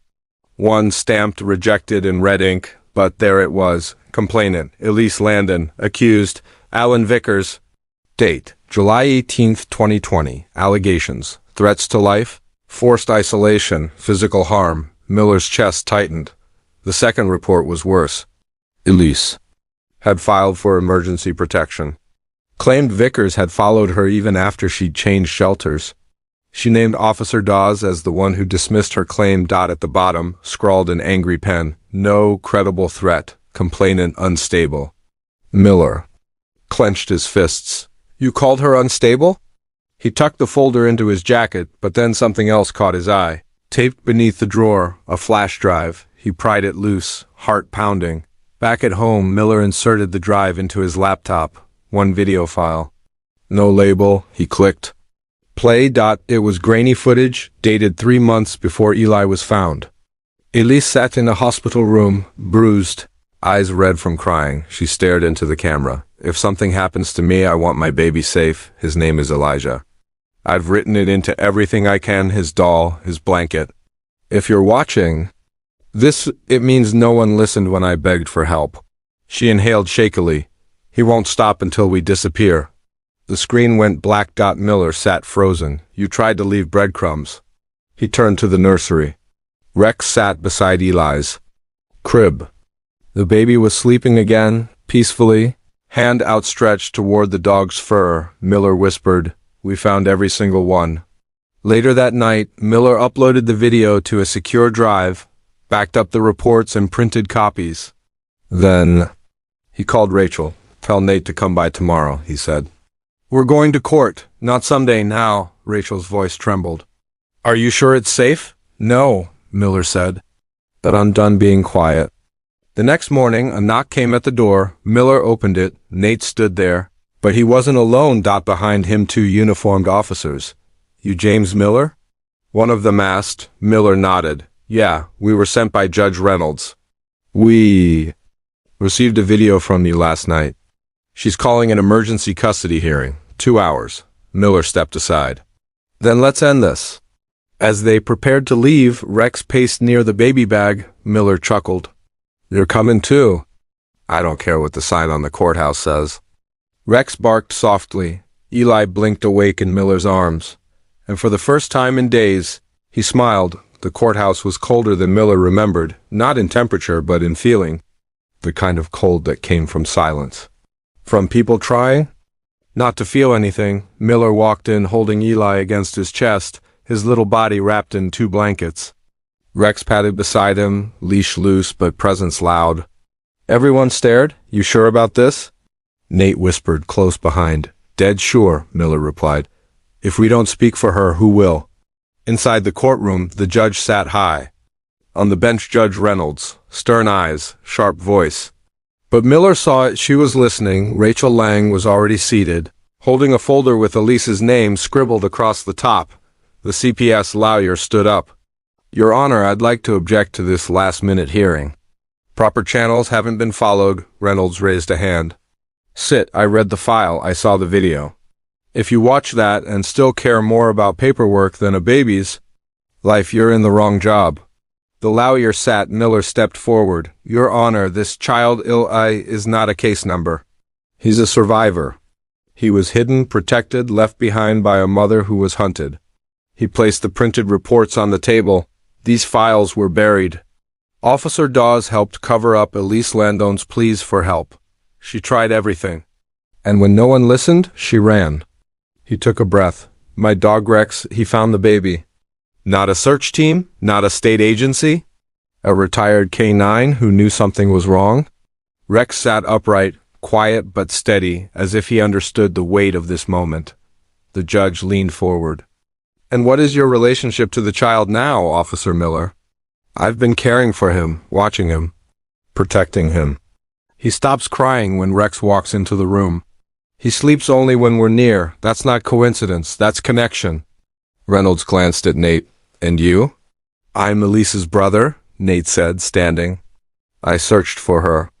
one stamped rejected in red ink, but there it was. Complainant, Elise Landon. Accused, Alan Vickers. Date, July 18th, 2020. Allegations, threats to life, forced isolation, physical harm. Miller's chest tightened. The second report was worse. Elise had filed for emergency protection. Claimed Vickers had followed her even after she'd changed shelters. She named Officer Dawes as the one who dismissed her claim. At the bottom, scrawled in angry pen, no credible threat, complainant unstable. Miller clenched his fists. You called her unstable? He tucked the folder into his jacket, but then something else caught his eye. Taped beneath the drawer, a flash drive. He pried it loose, heart pounding. Back at home, Miller inserted the drive into his laptop. One video file. No label, he clicked. Play. It was grainy footage, dated 3 months before Eli was found. Elise sat in a hospital room, bruised, eyes red from crying. She stared into the camera. If something happens to me, I want my baby safe. His name is Elijah. I've written it into everything I can, his doll, his blanket. If you're watching this, it means no one listened when I begged for help. She inhaled shakily. He won't stop until we disappear. The screen went black. Miller sat frozen. You tried to leave breadcrumbs. He turned to the nursery. Rex sat beside Eli's crib. The baby was sleeping again, peacefully, hand outstretched toward the dog's fur. Miller whispered, We found every single one. Later that night, Miller uploaded the video to a secure drive, backed up the reports and printed copies. Then he called Rachel. Tell Nate to come by tomorrow, he said. We're going to court, not someday, now, Rachel's voice trembled. Are you sure it's safe? No, Miller said. But I'm done being quiet. The next morning, a knock came at the door. Miller opened it. Nate stood there. But he wasn't alone. Behind him 2 uniformed officers. You James Miller? One of them asked. Miller nodded. Yeah, we were sent by Judge Reynolds. We received a video from you last night. She's calling an emergency custody hearing. 2 hours. Miller stepped aside. Then let's end this. As they prepared to leave, Rex paced near the baby bag. Miller chuckled. You're coming too. I don't care what the sign on the courthouse says. Rex barked softly. Eli blinked awake in Miller's arms. And for the first time in days, he smiled, The courthouse was colder than Miller remembered, not in temperature but in feeling. The kind of cold that came from silence. From people trying not to feel anything. Miller walked in holding Eli against his chest, his little body wrapped in 2 blankets. Rex padded beside him, leash loose but presence loud. Everyone stared. You sure about this? Nate whispered close behind. Dead sure, Miller replied. If we don't speak for her, who will? Inside the courtroom, the judge sat high. On the bench, Judge Reynolds, stern eyes, sharp voice. But Miller saw it. She was listening. Rachel Lang was already seated, holding a folder with Elise's name scribbled across the top. The CPS lawyer stood up. Your Honor, I'd like to object to this last-minute hearing. Proper channels haven't been followed. Reynolds raised a hand. Sit, I read the file, I saw the video. If you watch that and still care more about paperwork than a baby's life, you're in the wrong job. The lawyer sat. Miller stepped forward. Your Honor, this child Eli is not a case number. He's a survivor. He was hidden, protected, left behind by a mother who was hunted. He placed the printed reports on the table. These files were buried. Officer Dawes helped cover up Elise Landon's pleas for help. She tried everything. And when no one listened, she ran. He took a breath. My dog Rex, he found the baby. Not a search team, not a state agency. A retired K-9 who knew something was wrong. Rex sat upright, quiet but steady, as if he understood the weight of this moment. The judge leaned forward. And what is your relationship to the child now, Officer Miller? I've been caring for him, watching him, protecting him. He stops crying when Rex walks into the room. He sleeps only when we're near. That's not coincidence, that's connection. Reynolds glanced at Nate. And you? I'm Elise's brother, Nate said, standing. I searched for her.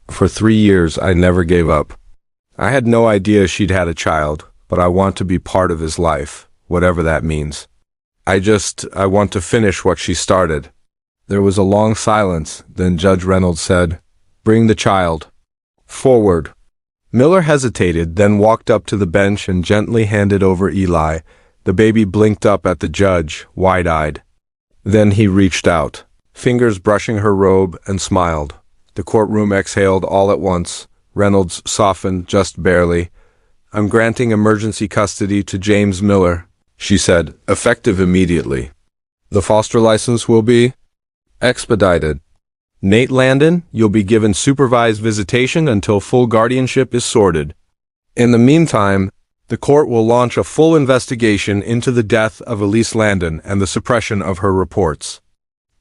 For 3 years, I never gave up. I had no idea she'd had a child, but I want to be part of his life, whatever that means. I want to finish what she started. There was a long silence, then Judge Reynolds said, Bring the child. Forward. Miller hesitated, then walked up to the bench and gently handed over Eli. The baby blinked up at the judge, wide-eyed. Then he reached out, fingers brushing her robe, and smiled. The courtroom exhaled all at once. Reynolds softened just barely. I'm granting emergency custody to James Miller, she said, effective immediately. The foster license will be expedited. Nate Landon, you'll be given supervised visitation until full guardianship is sorted. In the meantime, the court will launch a full investigation into the death of Elise Landon and the suppression of her reports.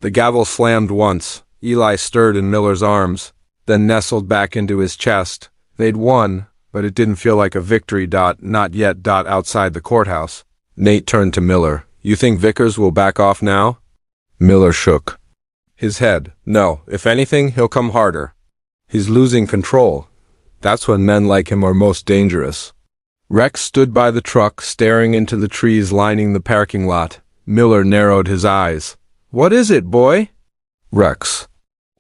The gavel slammed once. Eli stirred in Miller's arms, then nestled back into his chest. They'd won, but it didn't feel like a victory. Not yet. Outside the courthouse. Nate turned to Miller. You think Vickers will back off now? Miller shook his head. No, if anything, he'll come harder. He's losing control. That's when men like him are most dangerous. Rex stood by the truck, staring into the trees lining the parking lot. Miller narrowed his eyes. What is it, boy? Rex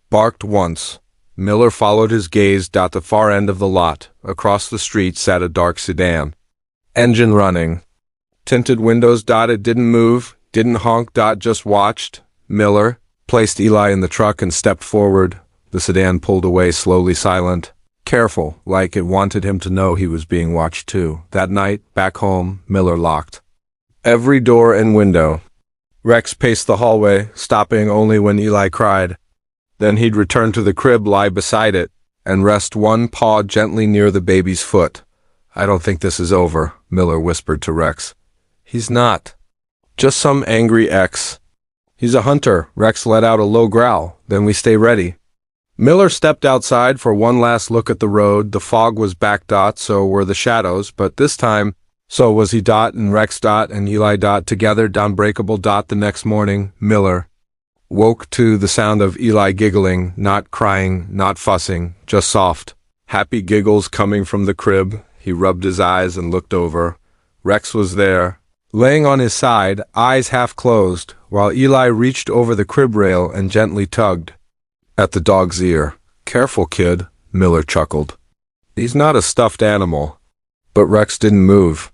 barked once. Miller followed his gaze. The far end of the lot. Across the street sat a dark sedan. Engine running. Tinted windows. It didn't move, didn't honk. Just watched. Miller placed Eli in the truck and stepped forward. The sedan pulled away, slowly, silent. Careful, like it wanted him to know he was being watched too. That night, back home, Miller locked every door and window. Rex paced the hallway, stopping only when Eli cried. Then he'd return to the crib, lie beside it, and rest one paw gently near the baby's foot. I don't think this is over, Miller whispered to Rex. He's not. Just some angry ex. He's a hunter. Rex let out a low growl. Then we stay ready. Miller stepped outside for one last look at the road. The fog was back. So were the shadows, but this time, so was he. And Rex. And Eli. Together. Unbreakable. The next morning, Miller woke to the sound of Eli giggling, not crying, not fussing, just soft, happy giggles coming from the crib. He rubbed his eyes and looked over. Rex was there, laying on his side, eyes half closed, while Eli reached over the crib rail and gently tugged at the dog's ear. Careful, kid, Miller chuckled. He's not a stuffed animal. But Rex didn't move.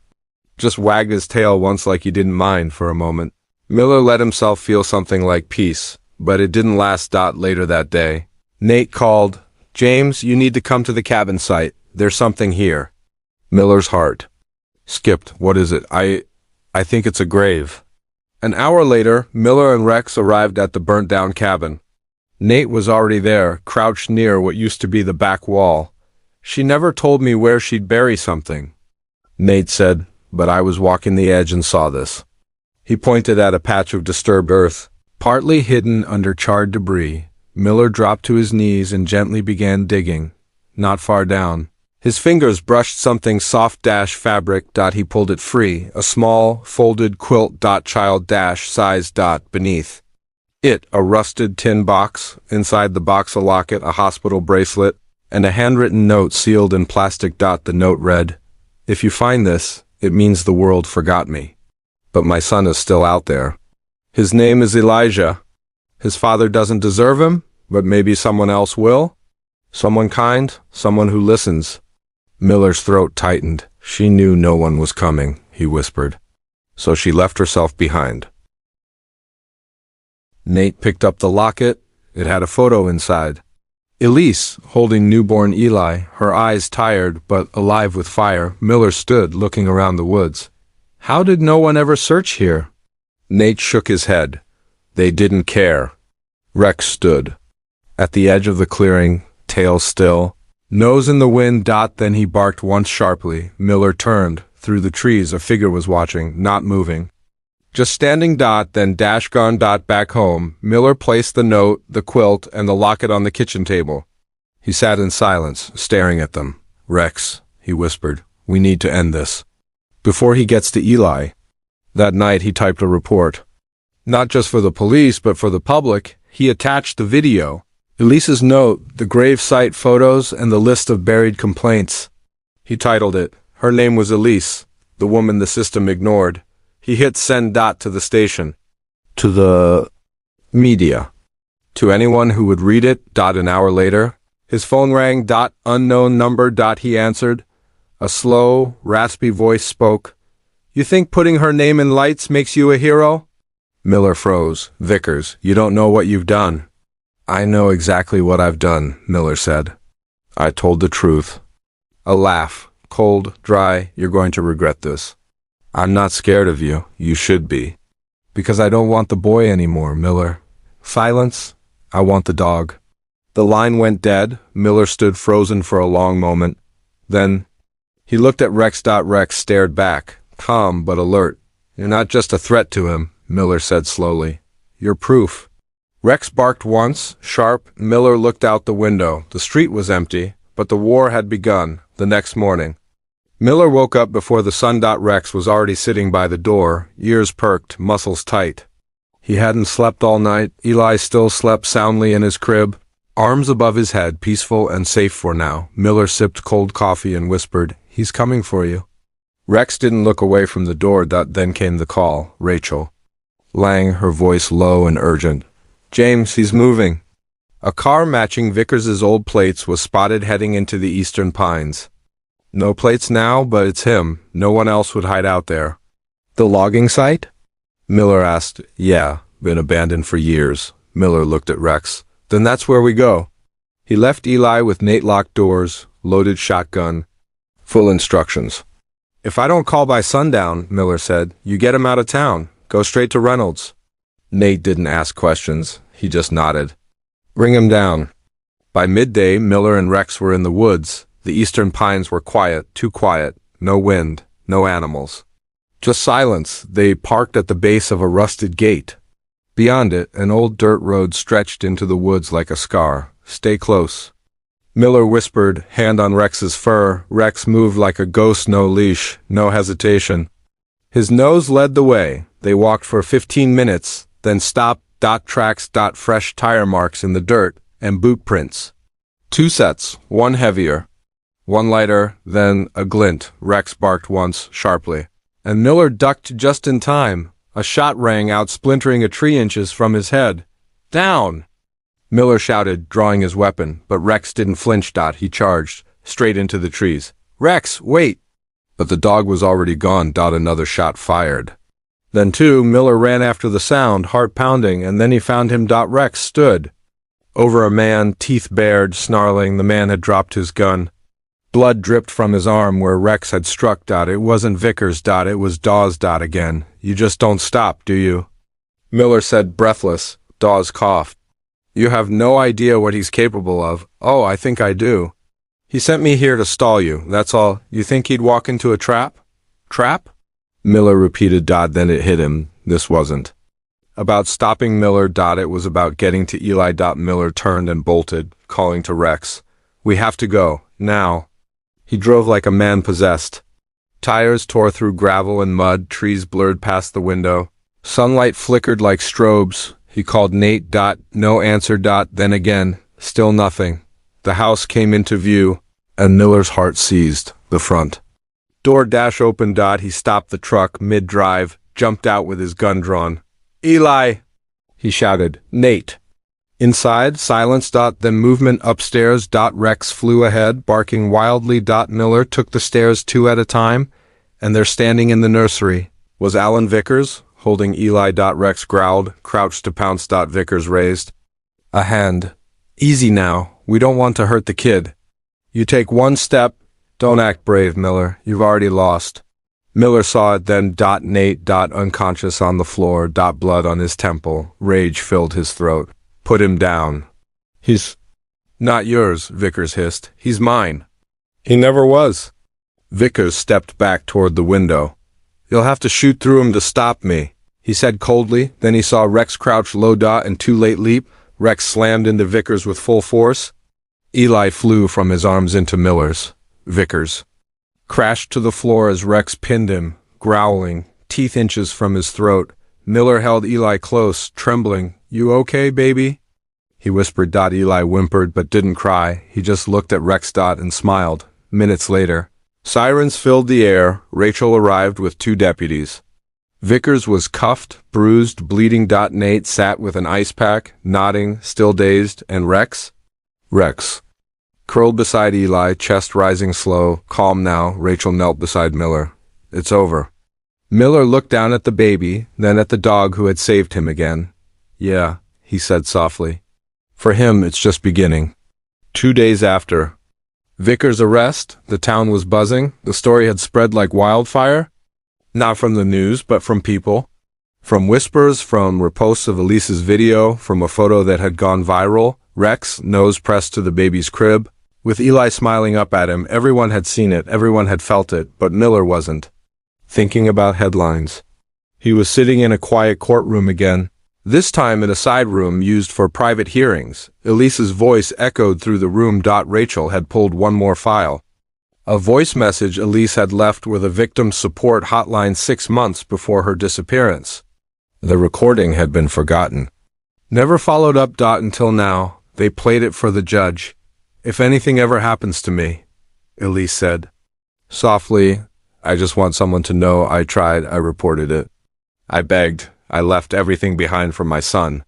Just wagged his tail once like he didn't mind for a moment. Miller let himself feel something like peace, but it didn't last. Later that day, Nate called, "James, you need to come to the cabin site. There's something here." Miller's heart skipped. "What is it?" I think it's a grave." An hour later, Miller and Rex arrived at the burnt-down cabin. Nate was already there, crouched near what used to be the back wall. "She never told me where she'd bury something," Nate said, "but I was walking the edge and saw this." He pointed at a patch of disturbed earth, partly hidden under charred debris. Miller dropped to his knees and gently began digging. Not far down, his fingers brushed something soft fabric. He pulled it free, a small, folded quilt. Child size. Beneath it, a rusted tin box. Inside the box, a locket, a hospital bracelet, and a handwritten note sealed in plastic. The note read, "If you find this, it means the world forgot me. But my son is still out there. His name is Elijah. His father doesn't deserve him, but maybe someone else will. Someone kind, someone who listens." Miller's throat tightened. "She knew no one was coming," he whispered. "So she left herself behind." Nate picked up the locket. It had a photo inside. Elise, holding newborn Eli, her eyes tired but alive with fire. Miller stood, looking around the woods. "How did no one ever search here?" Nate shook his head. "They didn't care." Rex stood at the edge of the clearing, tail still, nose in the wind. Then he barked once sharply. Miller turned. Through the trees, a figure was watching, not moving. Just standing. Then gone. Back home, Miller placed the note, the quilt, and the locket on the kitchen table. He sat in silence, staring at them. "Rex," he whispered, "we need to end this. Before he gets to Eli." That night he typed a report. Not just for the police, but for the public. He attached the video, Elise's note, the grave site photos, and the list of buried complaints. He titled it, "Her name was Elise, the woman the system ignored." He hit send. To the station. To the media. To anyone who would read it. An hour later, his phone rang. Unknown number. He answered. A slow, raspy voice spoke. "You think putting her name in lights makes you a hero?" Miller froze. "Vickers, you don't know what you've done." "I know exactly what I've done," Miller said. "I told the truth." A laugh. Cold, dry. "You're going to regret this." "I'm not scared of you. You should be." "Because I don't want the boy anymore, Miller." Silence. "I want the dog." The line went dead. Miller stood frozen for a long moment. Then he looked at Rex. Rex stared back, calm but alert. "You're not just a threat to him," Miller said slowly. "You're proof." Rex barked once, sharp. Miller looked out the window. The street was empty, but the war had begun. The next morning, Miller woke up before the sun. Rex was already sitting by the door, ears perked, muscles tight. He hadn't slept all night. Eli still slept soundly in his crib, arms above his head, peaceful and safe for now. Miller sipped cold coffee and whispered, "He's coming for you." Rex didn't look away from the door. Then came the call. Rachel. Lang, her voice low and urgent. "James, he's moving." A car matching Vickers's old plates was spotted heading into the eastern pines. No plates now, but it's him. No one else would hide out there. "The logging site?" Miller asked. "Yeah, been abandoned for years." Miller looked at Rex. "Then that's where we go." He left Eli with Nate locked doors, loaded shotgun, full instructions. "If I don't call by sundown," Miller said, "you get him out of town. Go straight to Reynolds." Nate didn't ask questions. He just nodded. "Bring him down." By midday, Miller and Rex were in the woods. The eastern pines were quiet, too quiet. No wind, no animals. Just silence. They parked at the base of a rusted gate. Beyond it, an old dirt road stretched into the woods like a scar. "Stay close." Miller whispered, hand on Rex's fur. Rex moved like a ghost, no leash, no hesitation. His nose led the way. They walked for 15 minutes, then stopped. Tracks. Fresh tire marks in the dirt, and boot prints. 2 sets, one heavier, one lighter, then a glint. Rex barked once, sharply. And Miller ducked just in time. A shot rang out, splintering a tree inches from his head. "Down!" Miller shouted, drawing his weapon, but Rex didn't flinch. He charged, straight into the trees. "Rex, wait!" But the dog was already gone. Another shot fired. Then too, Miller ran after the sound, heart pounding, and then he found him. Rex stood over a man, teeth bared, snarling. The man had dropped his gun. Blood dripped from his arm where Rex had struck. It wasn't Vickers. It was Dawes. Again. You just don't stop, do you? Miller said, breathless. Dawes coughed. You have no idea what he's capable of. Oh, I think I do. He sent me here to stall you, that's all. You think he'd walk into a trap? Trap? Miller repeated. Then it hit him. This wasn't about stopping Miller. It was about getting to Eli. Miller turned and bolted, calling to Rex. We have to go, now. He drove like a man possessed. Tires tore through gravel and mud, trees blurred past the window. Sunlight flickered like strobes. He called Nate. No answer. Then again, still nothing. The house came into view, and Miller's heart seized. The front door opened. He stopped the truck mid-drive, jumped out with his gun drawn. Eli! He shouted. Nate! Inside, silence. Then movement upstairs. Rex flew ahead, barking wildly. Miller took the stairs 2 at a time, and there standing in the nursery was Alan Vickers, holding Eli. Rex growled, crouched to pounce. Vickers raised a hand. Easy now, we don't want to hurt the kid. You take one step. Don't act brave, Miller, you've already lost. Miller saw it then. Nate. Unconscious on the floor. Blood on his temple. Rage filled his throat. Put him down. He's not yours, Vickers hissed. He's mine. He never was. Vickers stepped back toward the window. You'll have to shoot through him to stop me, he said coldly. Then he saw Rex crouch low. And too late leap. Rex slammed into Vickers with full force. Eli flew from his arms into Miller's. Vickers crashed to the floor as Rex pinned him, growling, teeth inches from his throat. Miller held Eli close, trembling. You okay, baby? He whispered. Eli whimpered but didn't cry. He just looked at Rex. And smiled. Minutes later, sirens filled the air. Rachel arrived with 2 deputies. Vickers was cuffed, bruised, bleeding. Nate sat with an ice pack, nodding, still dazed, and Rex curled beside Eli, chest rising slow, calm now. Rachel knelt beside Miller. It's over. Miller looked down at the baby, then at the dog who had saved him again. Yeah, he said softly. For him, it's just beginning. 2 days after Vickers' arrest, the town was buzzing. The story had spread like wildfire. Not from the news, but from people. From whispers, from reposts of Elise's video, from a photo that had gone viral. Rex, nose pressed to the baby's crib, with Eli smiling up at him. Everyone had seen it, everyone had felt it, but Miller wasn't thinking about headlines. He was sitting in a quiet courtroom again, this time in a side room used for private hearings. Elise's voice echoed through the room. Rachel had pulled one more file. A voice message Elise had left with a victim support hotline 6 months before her disappearance. The recording had been forgotten. Never followed up. Until now. They played it for the judge. If anything ever happens to me, Elise said. Softly, I just want someone to know I tried. I reported it. I begged. I left everything behind for my son.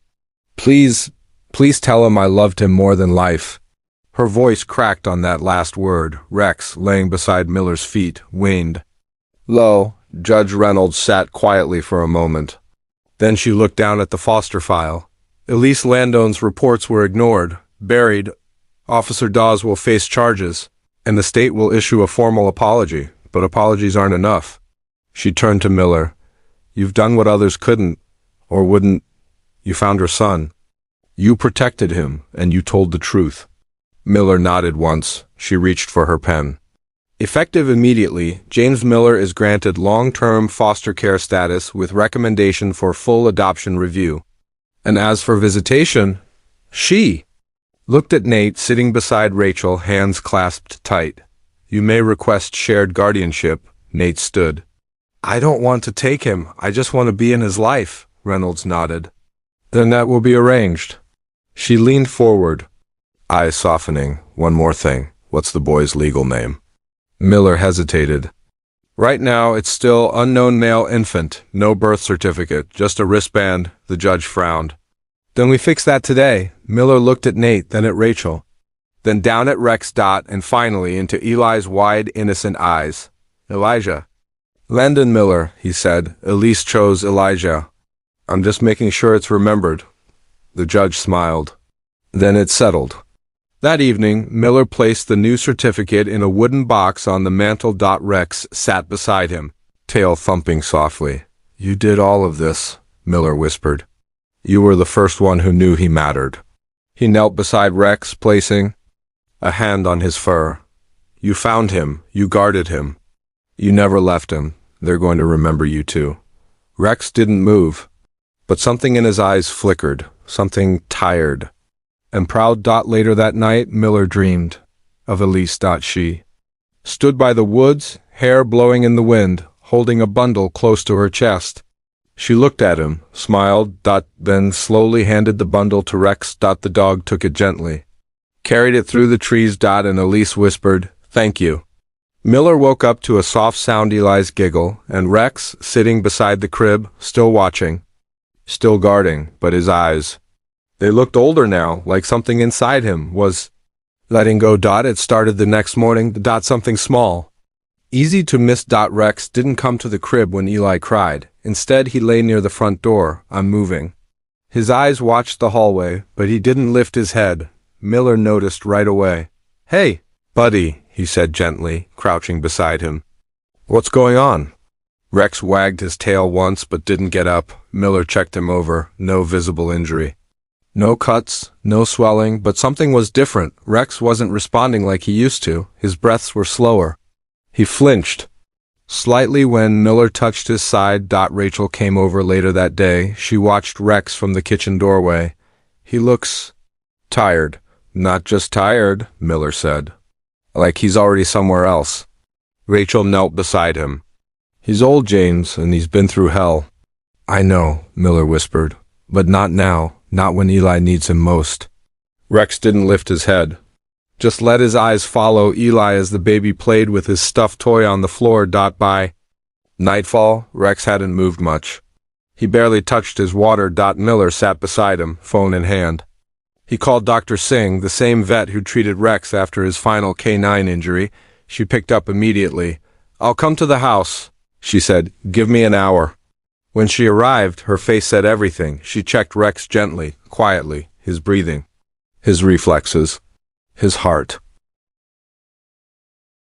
Please tell him I loved him more than life. Her voice cracked on that last word. Rex, laying beside Miller's feet, waned. Lo, Judge Reynolds sat quietly for a moment. Then she looked down at the Foster file. Elise Landone's reports were ignored, buried. Officer Dawes will face charges, and the state will issue a formal apology, but apologies aren't enough. She turned to Miller. You've done what others couldn't, or wouldn't. You found her son. You protected him, and you told the truth. Miller nodded once. She reached for her pen. Effective immediately, James Miller is granted long-term foster care status with recommendation for full adoption review. And as for visitation, she looked at Nate sitting beside Rachel, hands clasped tight. You may request shared guardianship. Nate stood. I don't want to take him. I just want to be in his life, Reynolds nodded. Then that will be arranged. She leaned forward, eyes softening. One more thing. What's the boy's legal name? Miller hesitated. Right now, it's still unknown male infant, no birth certificate, just a wristband. The judge frowned. Then we fix that today. Miller looked at Nate, then at Rachel, then down at Rex. And finally into Eli's wide, innocent eyes. Elijah. Landon Miller, he said. Elise chose Elijah. I'm just making sure it's remembered. The judge smiled. Then it settled. That evening, Miller placed the new certificate in a wooden box on the mantel. Rex sat beside him, tail thumping softly. You did all of this, Miller whispered. You were the first one who knew he mattered. He knelt beside Rex, placing a hand on his fur. You found him. You guarded him. You never left him. They're going to remember you too. Rex didn't move, but something in his eyes flickered, something tired and proud. Later that night, Miller dreamed of Elise. She stood by the woods, hair blowing in the wind, holding a bundle close to her chest. She looked at him, smiled, then slowly handed the bundle to Rex. The dog took it gently, carried it through the trees. And Elise whispered, "Thank you." Miller woke up to a soft sound, Eli's giggle, and Rex, sitting beside the crib, still watching, still guarding, but his eyes, they looked older now, like something inside him was letting go. It started the next morning. Something small, easy to miss. Rex didn't come to the crib when Eli cried. Instead, he lay near the front door, unmoving. His eyes watched the hallway, but he didn't lift his head. Miller noticed right away. "Hey, buddy," he said gently, crouching beside him. "What's going on?" Rex wagged his tail once but didn't get up. Miller checked him over. No visible injury. No cuts, no swelling, but something was different. Rex wasn't responding like he used to. His breaths were slower. He flinched slightly when Miller touched his side. Rachel came over later that day. She watched Rex from the kitchen doorway. "He looks tired." "Not just tired," Miller said. "Like he's already somewhere else." Rachel knelt beside him. "He's old, James, and he's been through hell." "I know," Miller whispered. "But not now. Not when Eli needs him most." Rex didn't lift his head. Just let his eyes follow Eli as the baby played with his stuffed toy on the floor. By nightfall, Rex hadn't moved much. He barely touched his water. Miller sat beside him, phone in hand. He called Dr. Singh, the same vet who treated Rex after his final canine injury. She picked up immediately. "I'll come to the house," she said. "Give me an hour." When she arrived, her face said everything. She checked Rex gently, quietly, his breathing, his reflexes, his heart.